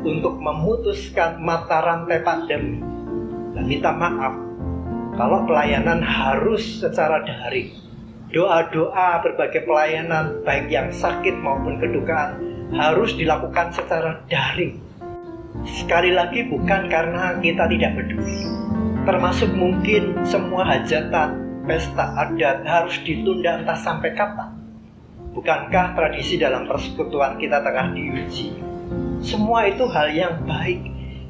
untuk memutuskan mata rantai pandemi. Dan minta maaf kalau pelayanan harus secara daring. Doa-doa berbagai pelayanan, baik yang sakit maupun kedukaan, harus dilakukan secara daring. Sekali lagi bukan karena kita tidak peduli. Termasuk mungkin semua hajatan, pesta adat harus ditunda entah sampai kapan. Bukankah tradisi dalam persekutuan kita tengah diuji? Semua itu hal yang baik,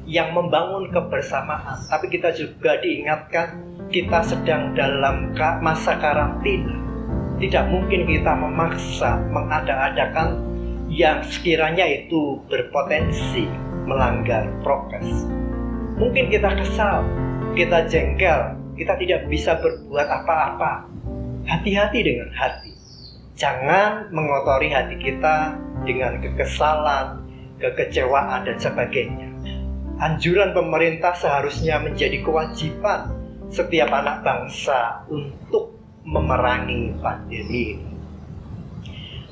yang membangun kebersamaan. Tapi kita juga diingatkan kita sedang dalam masa karantina. Tidak mungkin kita memaksa mengada-adakan yang sekiranya itu berpotensi melanggar prokes. Mungkin kita kesal, kita jengkel, kita tidak bisa berbuat apa-apa. Hati-hati dengan hati. Jangan mengotori hati kita dengan kekesalan, kekecewaan, dan sebagainya. Anjuran pemerintah seharusnya menjadi kewajiban setiap anak bangsa untuk memerangi pandemi ini.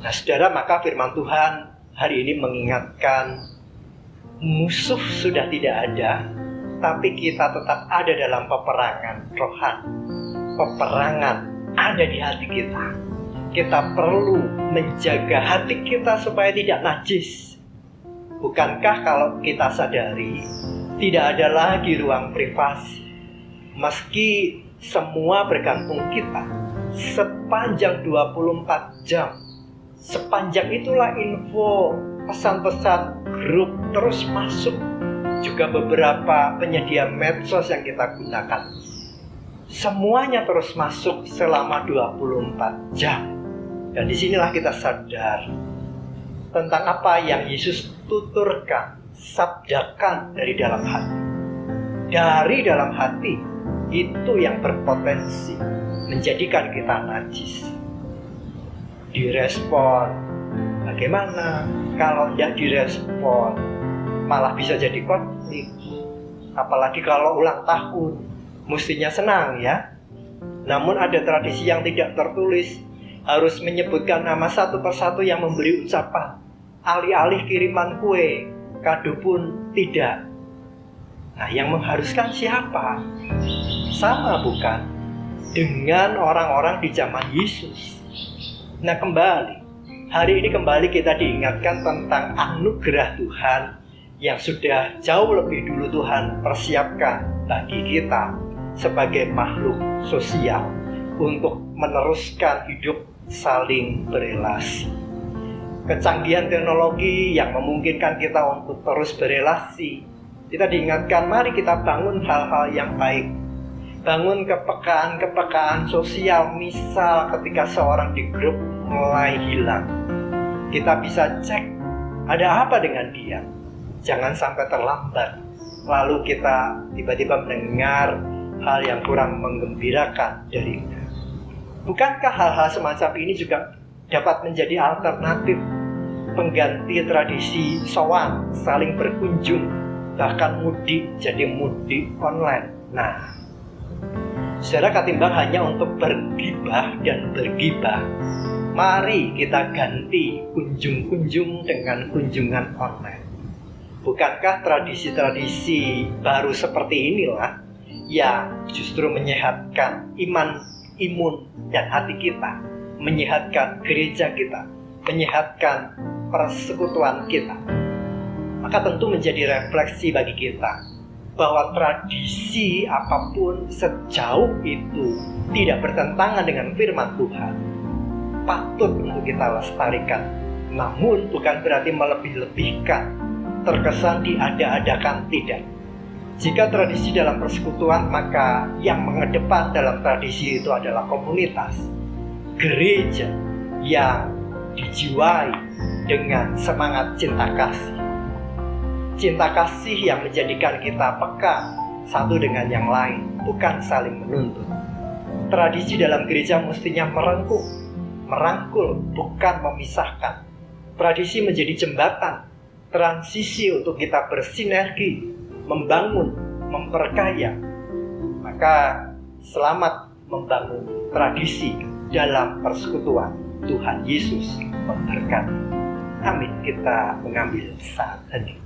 Nah, saudara, maka firman Tuhan hari ini mengingatkan musuh sudah tidak ada, tapi kita tetap ada dalam peperangan rohani. Peperangan ada di hati kita. Kita perlu menjaga hati kita supaya tidak najis. Bukankah kalau kita sadari tidak ada lagi ruang privasi, meski semua bergantung kita sepanjang 24 jam. Sepanjang itulah info, pesan-pesan grup terus masuk. Juga beberapa penyedia medsos yang kita gunakan. Semuanya terus masuk selama 24 jam. Dan disinilah kita sadar tentang apa yang Yesus tuturkan, sabdakan dari dalam hati. Dari dalam hati itu yang berpotensi menjadikan kita najis. Direspon bagaimana? Kalau tidak direspon malah bisa jadi konflik. Apalagi kalau ulang tahun, mestinya senang ya. Namun ada tradisi yang tidak tertulis, harus menyebutkan nama satu persatu yang memberi ucapan. Alih-alih kiriman kue, kado pun tidak. Nah, yang mengharuskan siapa? Sama bukan dengan orang-orang di zaman Yesus. Nah, hari ini kembali kita diingatkan tentang anugerah Tuhan yang sudah jauh lebih dulu Tuhan persiapkan bagi kita sebagai makhluk sosial untuk meneruskan hidup saling berelasi. Kecanggihan teknologi yang memungkinkan kita untuk terus berelasi. Kita diingatkan, mari kita bangun hal-hal yang baik. Bangun kepekaan sosial, misal ketika seorang di grup mulai hilang, kita bisa cek ada apa dengan dia. Jangan sampai terlambat lalu kita tiba-tiba mendengar hal yang kurang menggembirakan darinya. Bukankah hal-hal semacam ini juga dapat menjadi alternatif pengganti tradisi sowan, saling berkunjung, bahkan mudik jadi mudik online? Nah, saudara, ketimbang hanya untuk bergibah dan bergibah, mari kita ganti kunjung-kunjung dengan kunjungan online. Bukankah tradisi-tradisi baru seperti inilah yang justru menyehatkan imun dan hati kita, menyehatkan gereja kita, menyehatkan persekutuan kita? Maka tentu menjadi refleksi bagi kita bahwa tradisi apapun sejauh itu tidak bertentangan dengan firman Tuhan, patut untuk kita lestarikan. Namun bukan berarti melebih-lebihkan, terkesan diada-adakan, tidak. Jika tradisi dalam persekutuan, maka yang mengedepan dalam tradisi itu adalah komunitas, gereja yang dijiwai dengan semangat cinta kasih. Cinta kasih yang menjadikan kita peka satu dengan yang lain, bukan saling menuntut. Tradisi dalam gereja mestinya merangkul, bukan memisahkan. Tradisi menjadi jembatan, transisi untuk kita bersinergi, membangun, memperkaya. Maka selamat membangun tradisi dalam persekutuan. Tuhan Yesus memberkati. Amin. Kita mengambil saat hening.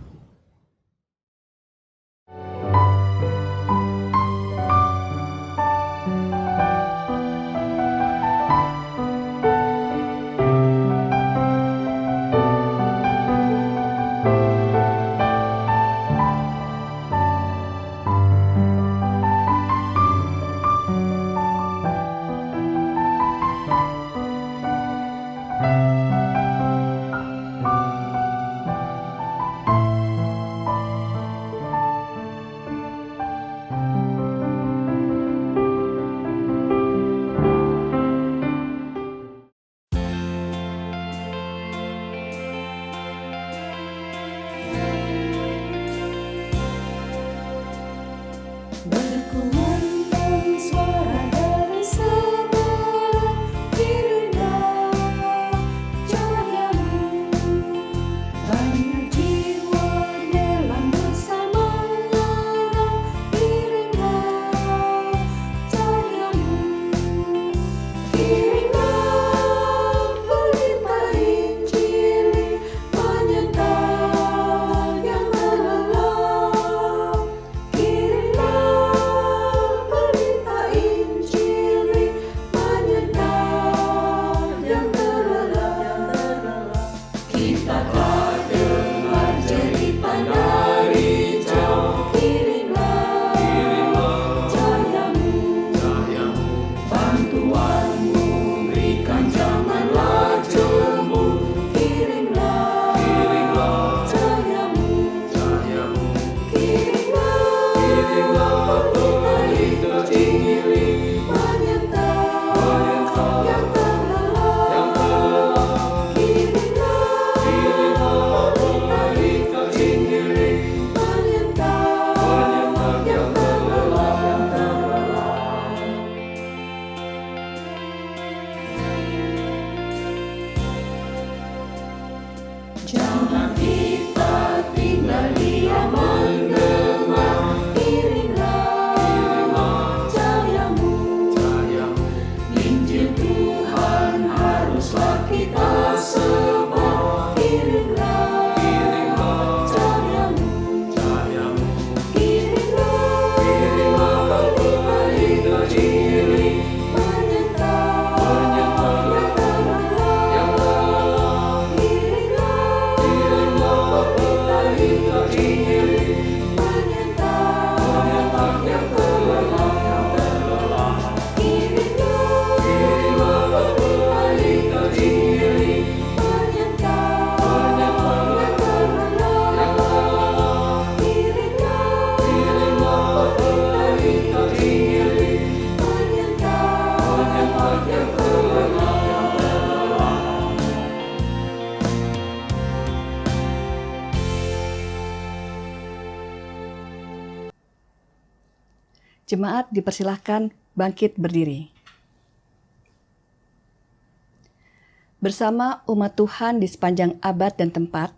Berkumandang suara dari sana, kirimlah cahayamu. Banyak jiwa dalam bersamanya, kirimlah cahayamu. Kirimlah berita Injil, menyertai yang lelah. Kirimlah Jemaat dipersilahkan bangkit berdiri. Bersama umat Tuhan di sepanjang abad dan tempat,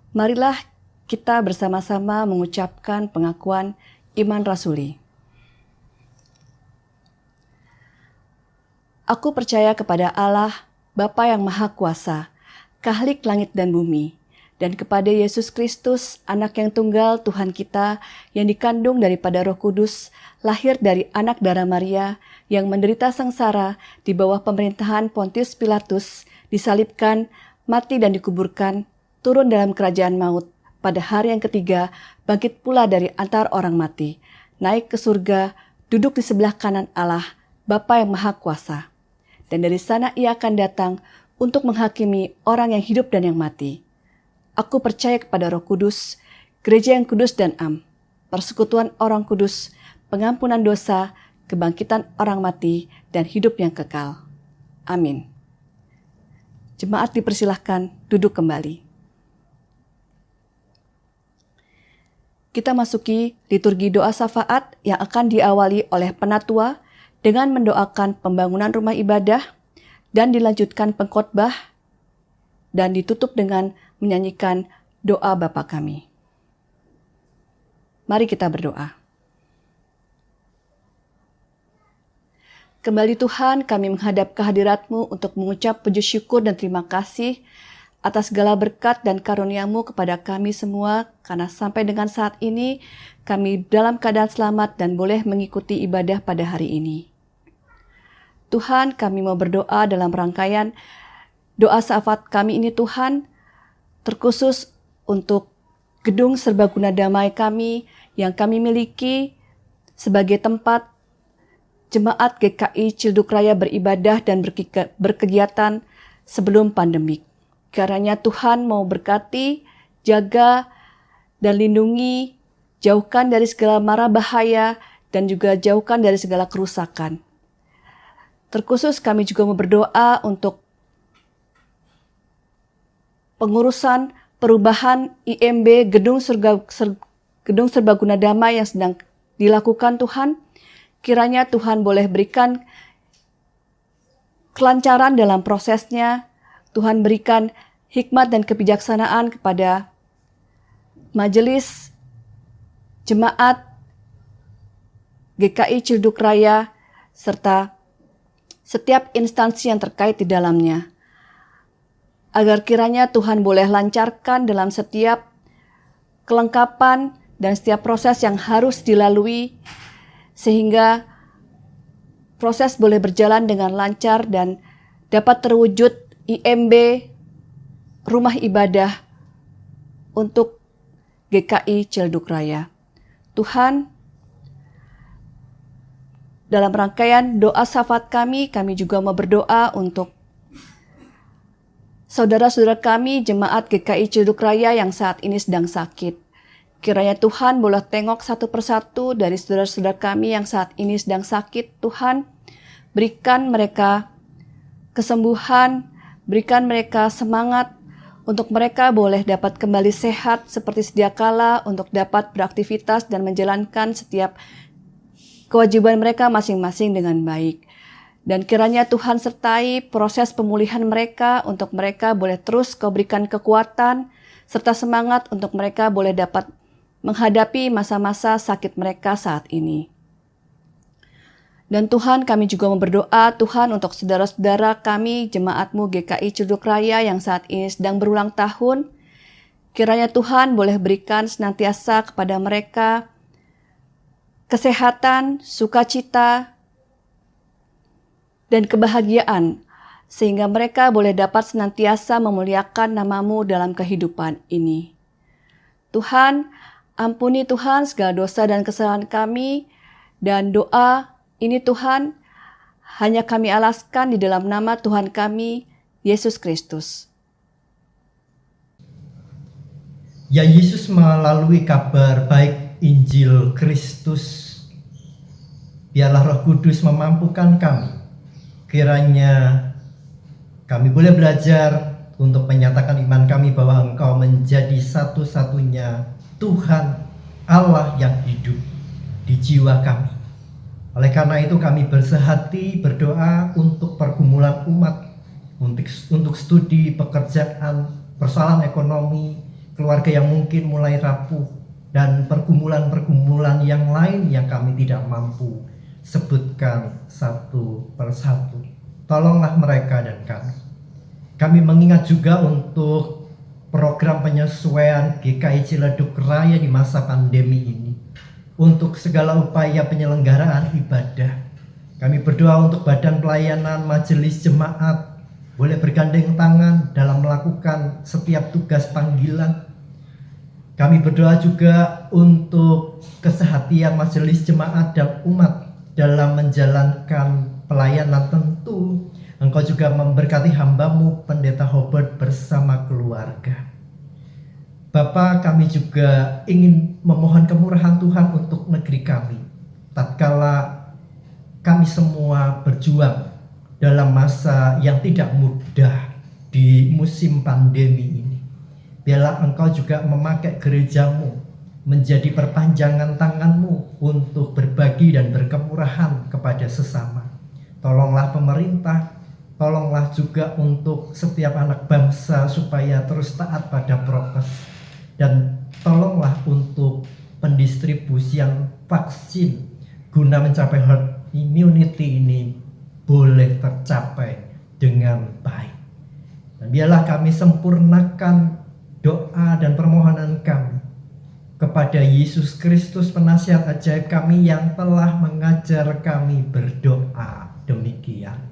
marilah kita bersama-sama mengucapkan pengakuan iman rasuli. Aku percaya kepada Allah, Bapa yang Maha Kuasa, Khalik langit dan bumi, dan kepada Yesus Kristus, Anak yang tunggal Tuhan kita, yang dikandung daripada Roh Kudus, lahir dari anak darah Maria, yang menderita sengsara di bawah pemerintahan Pontius Pilatus, disalibkan, mati dan dikuburkan, turun dalam kerajaan maut, pada hari yang ketiga, bangkit pula dari antara orang mati, naik ke surga, duduk di sebelah kanan Allah, Bapa yang Maha Kuasa. Dan dari sana ia akan datang untuk menghakimi orang yang hidup dan yang mati. Aku percaya kepada Roh Kudus, gereja yang kudus dan am, persekutuan orang kudus, pengampunan dosa, kebangkitan orang mati, dan hidup yang kekal. Amin. Jemaat dipersilahkan duduk kembali. Kita masuki liturgi doa syafaat yang akan diawali oleh penatua dengan mendoakan pembangunan rumah ibadah dan dilanjutkan pengkhotbah dan ditutup dengan menyanyikan doa Bapa kami. Mari kita berdoa. Kembali Tuhan, kami menghadap kehadirat-Mu untuk mengucap puji syukur dan terima kasih atas segala berkat dan karunia-Mu kepada kami semua, karena sampai dengan saat ini kami dalam keadaan selamat dan boleh mengikuti ibadah pada hari ini. Tuhan, kami mau berdoa dalam rangkaian doa syafaat kami ini Tuhan, terkhusus untuk gedung serbaguna damai kami yang kami miliki sebagai tempat Jemaat GKI Cilduk Raya beribadah dan berkegiatan sebelum pandemik. Kiranya Tuhan mau berkati, jaga, dan lindungi, jauhkan dari segala mara bahaya, dan juga jauhkan dari segala kerusakan. Terkhusus kami juga mau berdoa untuk pengurusan perubahan IMB Gedung Serbaguna Damai yang sedang dilakukan Tuhan. Kiranya Tuhan boleh berikan kelancaran dalam prosesnya. Tuhan berikan hikmat dan kebijaksanaan kepada majelis jemaat GKI Cilduk Raya serta setiap instansi yang terkait di dalamnya. Agar kiranya Tuhan boleh lancarkan dalam setiap kelengkapan dan setiap proses yang harus dilalui, sehingga proses boleh berjalan dengan lancar dan dapat terwujud IMB rumah ibadah untuk GKI Cilduk Raya. Tuhan, dalam rangkaian doa syafaat kami juga mau berdoa untuk saudara-saudara kami jemaat GKI Cilduk Raya yang saat ini sedang sakit. Kiranya Tuhan boleh tengok satu persatu dari saudara-saudara kami yang saat ini sedang sakit. Tuhan, berikan mereka kesembuhan, berikan mereka semangat untuk mereka boleh dapat kembali sehat seperti sedia kala untuk dapat beraktivitas dan menjalankan setiap kewajiban mereka masing-masing dengan baik. Dan kiranya Tuhan sertai proses pemulihan mereka untuk mereka boleh terus Kau berikan kekuatan serta semangat untuk mereka boleh dapat menghadapi masa-masa sakit mereka saat ini. Dan Tuhan, kami juga mau berdoa Tuhan untuk saudara-saudara kami, jemaat-Mu GKI Cilduk Raya yang saat ini sedang berulang tahun. Kiranya Tuhan boleh berikan senantiasa kepada mereka kesehatan, sukacita, dan kebahagiaan, sehingga mereka boleh dapat senantiasa memuliakan nama-Mu dalam kehidupan ini. Tuhan, ampuni Tuhan segala dosa dan kesalahan kami, dan doa ini Tuhan hanya kami alaskan di dalam nama Tuhan kami, Yesus Kristus. Ya Yesus, melalui kabar baik Injil Kristus, biarlah Roh Kudus memampukan kami. Kiranya kami boleh belajar untuk menyatakan iman kami bahwa Engkau menjadi satu-satunya Tuhan Allah yang hidup di jiwa kami. Oleh karena itu kami bersehati berdoa untuk pergumulan umat, untuk studi, pekerjaan, persoalan ekonomi, keluarga yang mungkin mulai rapuh, dan pergumulan-pergumulan yang lain yang kami tidak mampu sebutkan satu persatu. Tolonglah mereka dan kami. Kami mengingat juga untuk program penyesuaian GKI Ciledug Raya di masa pandemi ini. Untuk segala upaya penyelenggaraan ibadah, kami berdoa untuk badan pelayanan majelis jemaat boleh bergandeng tangan dalam melakukan setiap tugas panggilan. Kami berdoa juga untuk kesehatan majelis jemaat dan umat dalam menjalankan pelayanan. Tentu Engkau juga memberkati hamba-Mu Pendeta Hobart bersama keluarga. Bapa, kami juga ingin memohon kemurahan Tuhan untuk negeri kami. Tatkala kami semua berjuang dalam masa yang tidak mudah di musim pandemi ini, biarlah Engkau juga memakai gereja-Mu menjadi perpanjangan tangan-Mu untuk berbagi dan berkemurahan kepada sesama. Tolonglah pemerintah, tolonglah juga untuk setiap anak bangsa supaya terus taat pada prokes. Dan tolonglah untuk pendistribusian vaksin guna mencapai herd immunity ini boleh tercapai dengan baik. Dan biarlah kami sempurnakan doa dan permohonan kami kepada Yesus Kristus, penasihat ajaib kami yang telah mengajar kami berdoa demikian.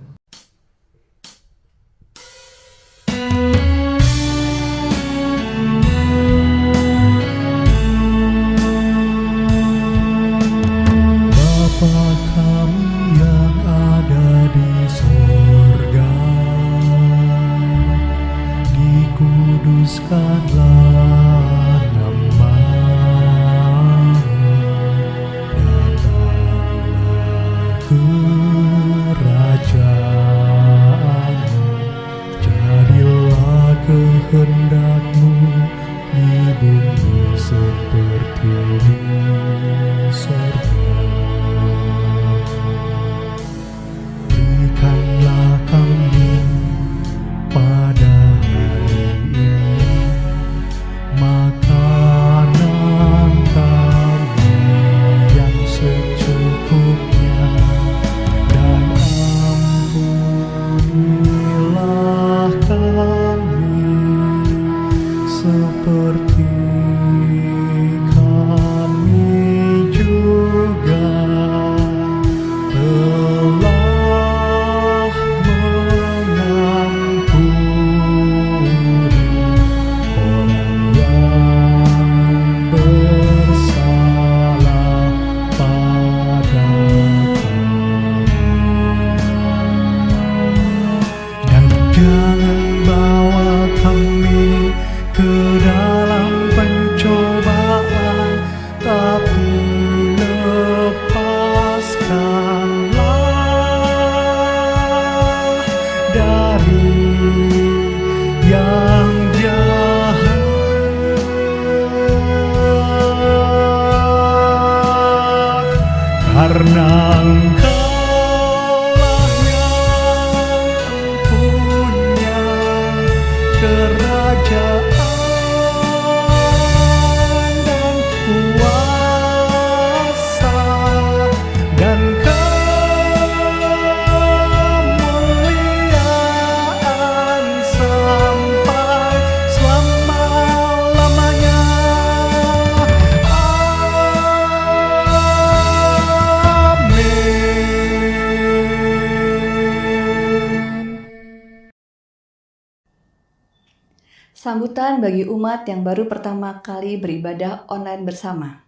Bapa kami yang ada di sorga, dikuduskanlah nama-Mu, datanglah kerajaan-Mu, jadilah kehendak-Mu di bumi seperti di sorga. Berikanlah kami pada hari ini makanan kami yang secukupnya, dan ampunilah kami seperti kami juga telah mengampuni orang yang bersalah pada kami. Dan jangan bawa kami ke dalam pencobaan, tapi lepaskanlah dari yang jahat. Karena Engkau-lah yang punya kerajaan dan kuasa dan kemuliaan sampai selama-lamanya. Amin. Sambutan bagi umat yang baru pertama kali beribadah online bersama.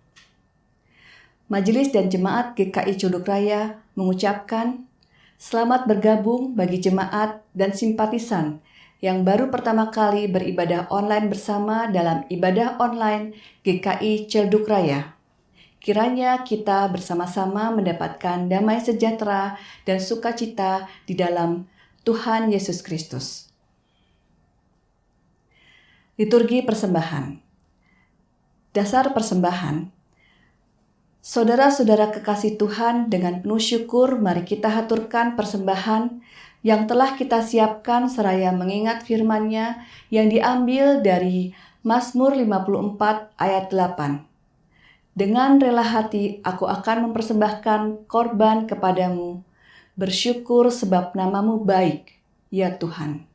Majelis dan Jemaat GKI Ciledug Raya mengucapkan selamat bergabung bagi jemaat dan simpatisan yang baru pertama kali beribadah online bersama dalam ibadah online GKI Ciledug Raya. Kiranya kita bersama-sama mendapatkan damai sejahtera dan sukacita di dalam Tuhan Yesus Kristus. Liturgi persembahan. Dasar persembahan. Saudara-saudara kekasih Tuhan, dengan penuh syukur mari kita haturkan persembahan yang telah kita siapkan seraya mengingat firman-Nya yang diambil dari Mazmur 54 ayat 8. Dengan rela hati aku akan mempersembahkan korban kepadamu, bersyukur sebab nama-Mu baik, ya Tuhan.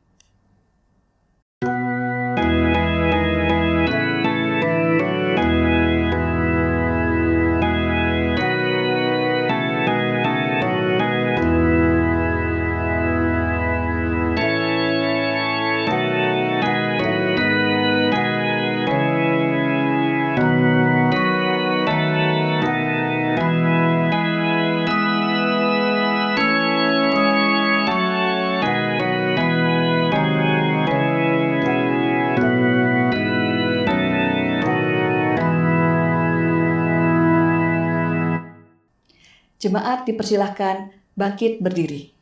Jemaat dipersilahkan bangkit berdiri.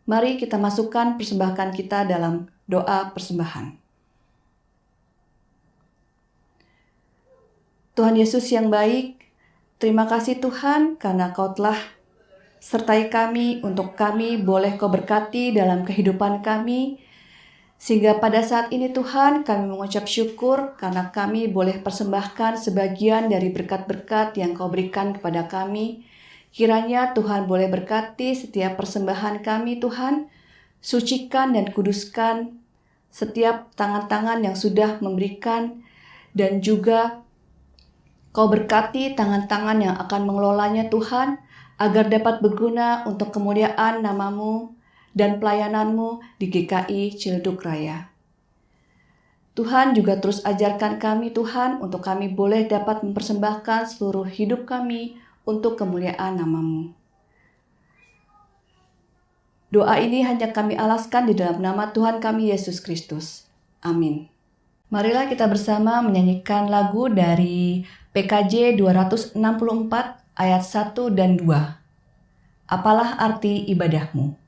Mari kita masukkan persembahan kita dalam doa persembahan. Tuhan Yesus yang baik, terima kasih Tuhan karena Kau telah sertai kami untuk kami boleh Kau berkati dalam kehidupan kami. Sehingga pada saat ini Tuhan kami mengucap syukur karena kami boleh persembahkan sebagian dari berkat-berkat yang Kau berikan kepada kami. Kiranya Tuhan boleh berkati setiap persembahan kami Tuhan. Sucikan dan kuduskan setiap tangan-tangan yang sudah memberikan. Dan juga Kau berkati tangan-tangan yang akan mengelolanya Tuhan. Agar dapat berguna untuk kemuliaan nama-Mu dan pelayanan-Mu di GKI Ciledug Raya. Tuhan juga terus ajarkan kami Tuhan untuk kami boleh dapat mempersembahkan seluruh hidup kami untuk kemuliaan nama-Mu. Doa ini hanya kami alaskan di dalam nama Tuhan kami Yesus Kristus. Amin. Marilah kita bersama menyanyikan lagu dari PKJ 264 ayat 1 dan 2. Apalah arti ibadahmu?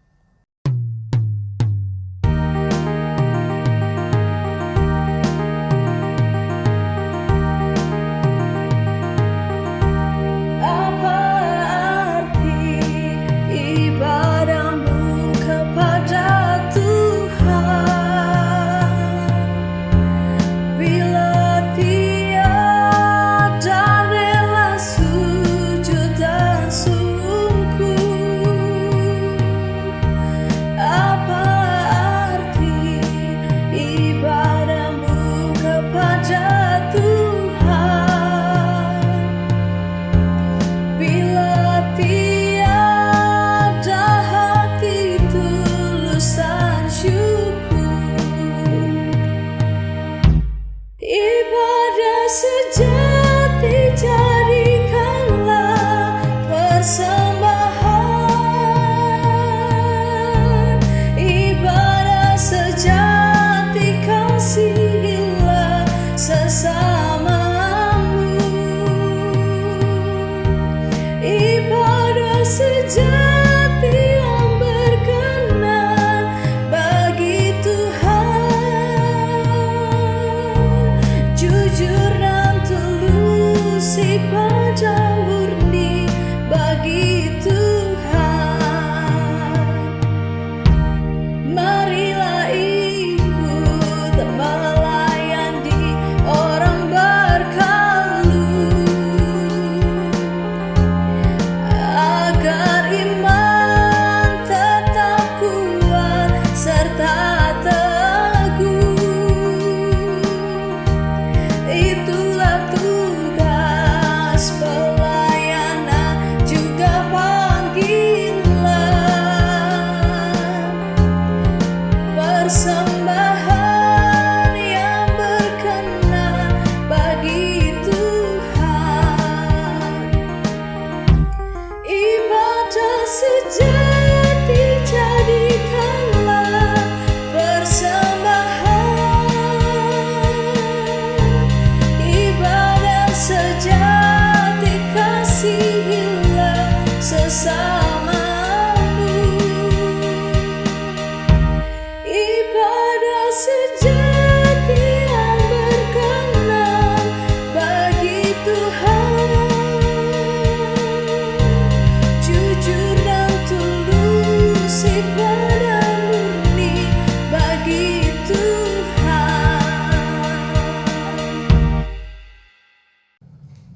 Itulah tugas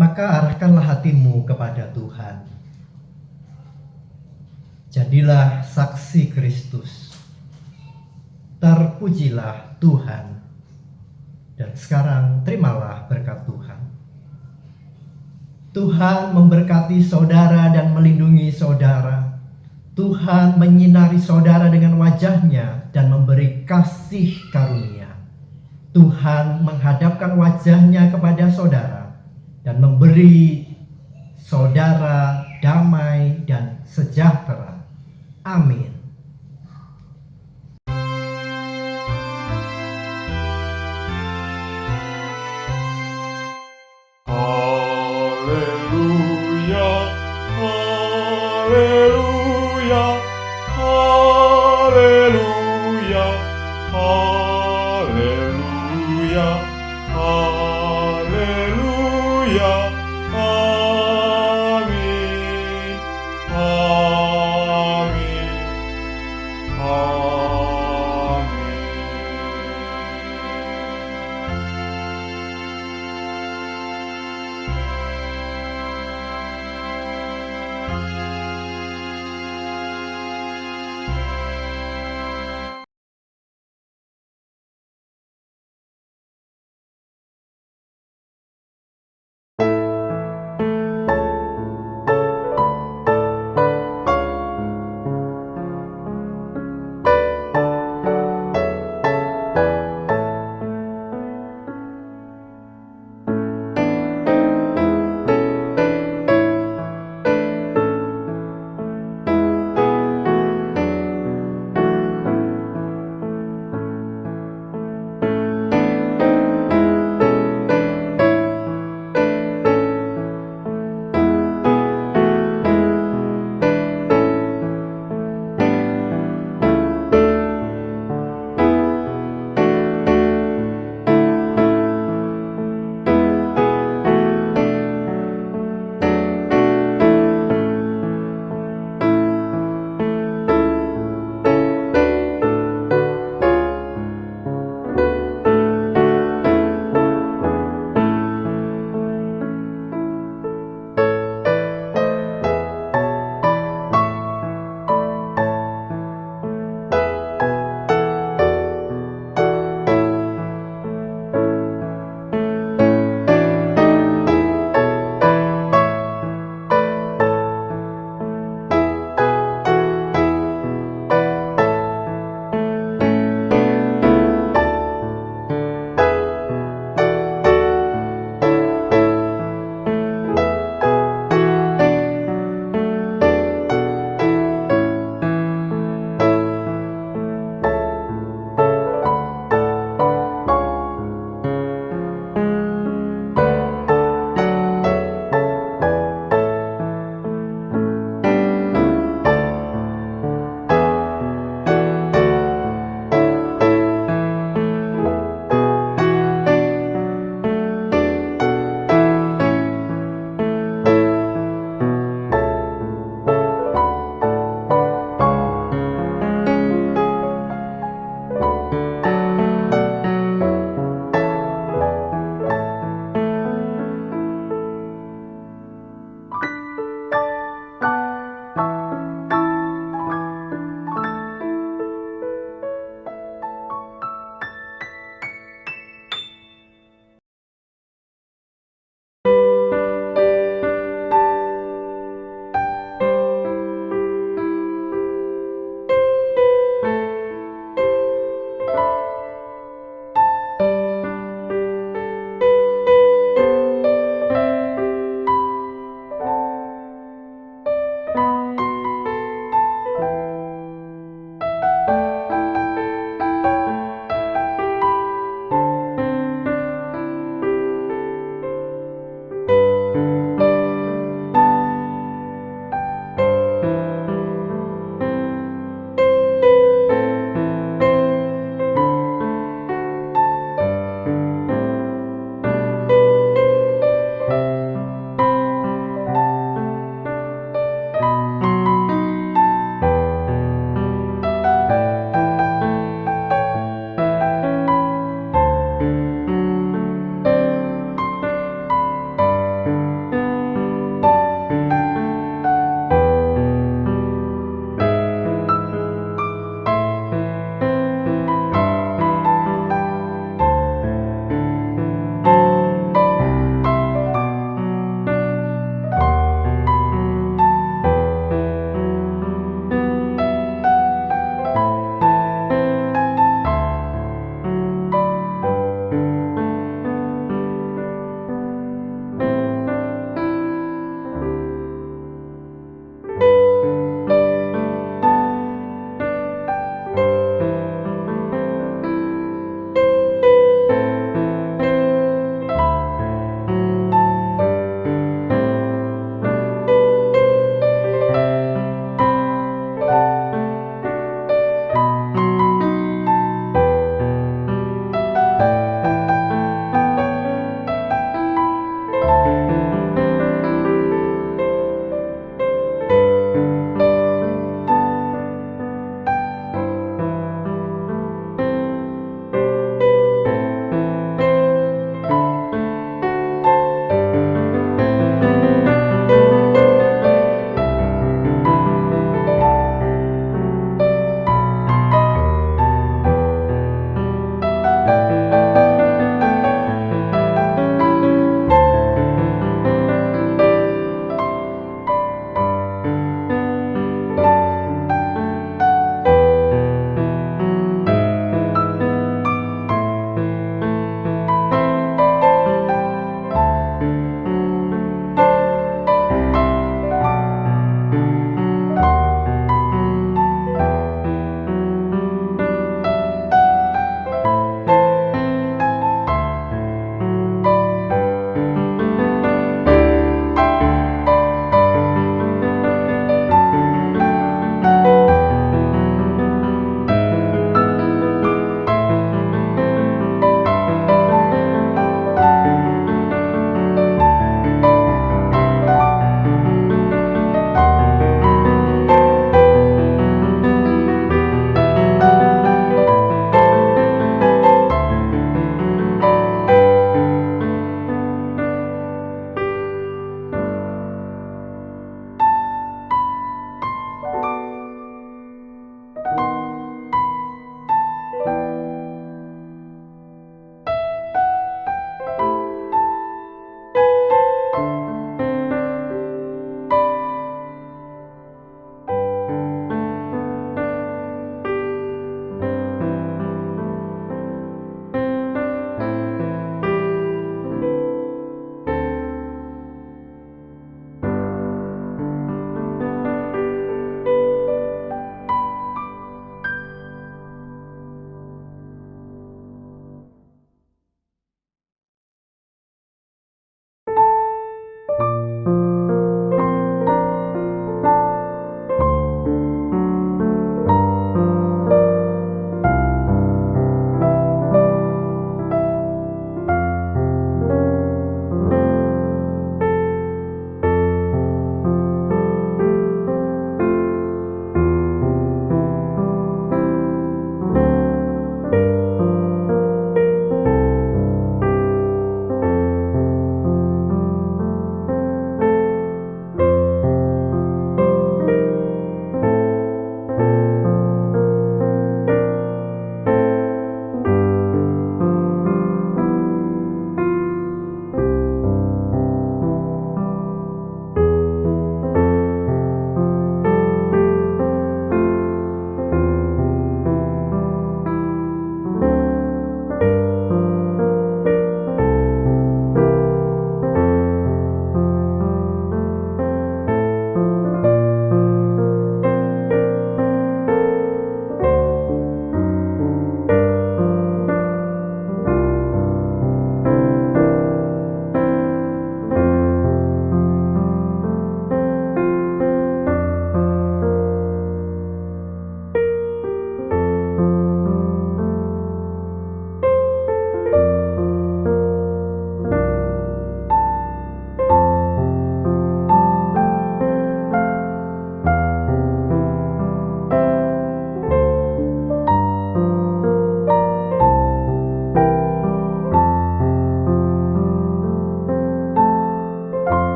maka arahkanlah hatimu kepada Tuhan. Jadilah saksi Kristus. Terpujilah Tuhan. Dan sekarang terimalah berkat Tuhan. Tuhan memberkati saudara dan melindungi saudara. Tuhan menyinari saudara dengan wajah-Nya dan memberi kasih karunia. Tuhan menghadapkan wajah-Nya kepada saudara dan memberi saudara damai dan sejahtera. Amin. Haleluya, haleluya, haleluya, haleluya, haleluya.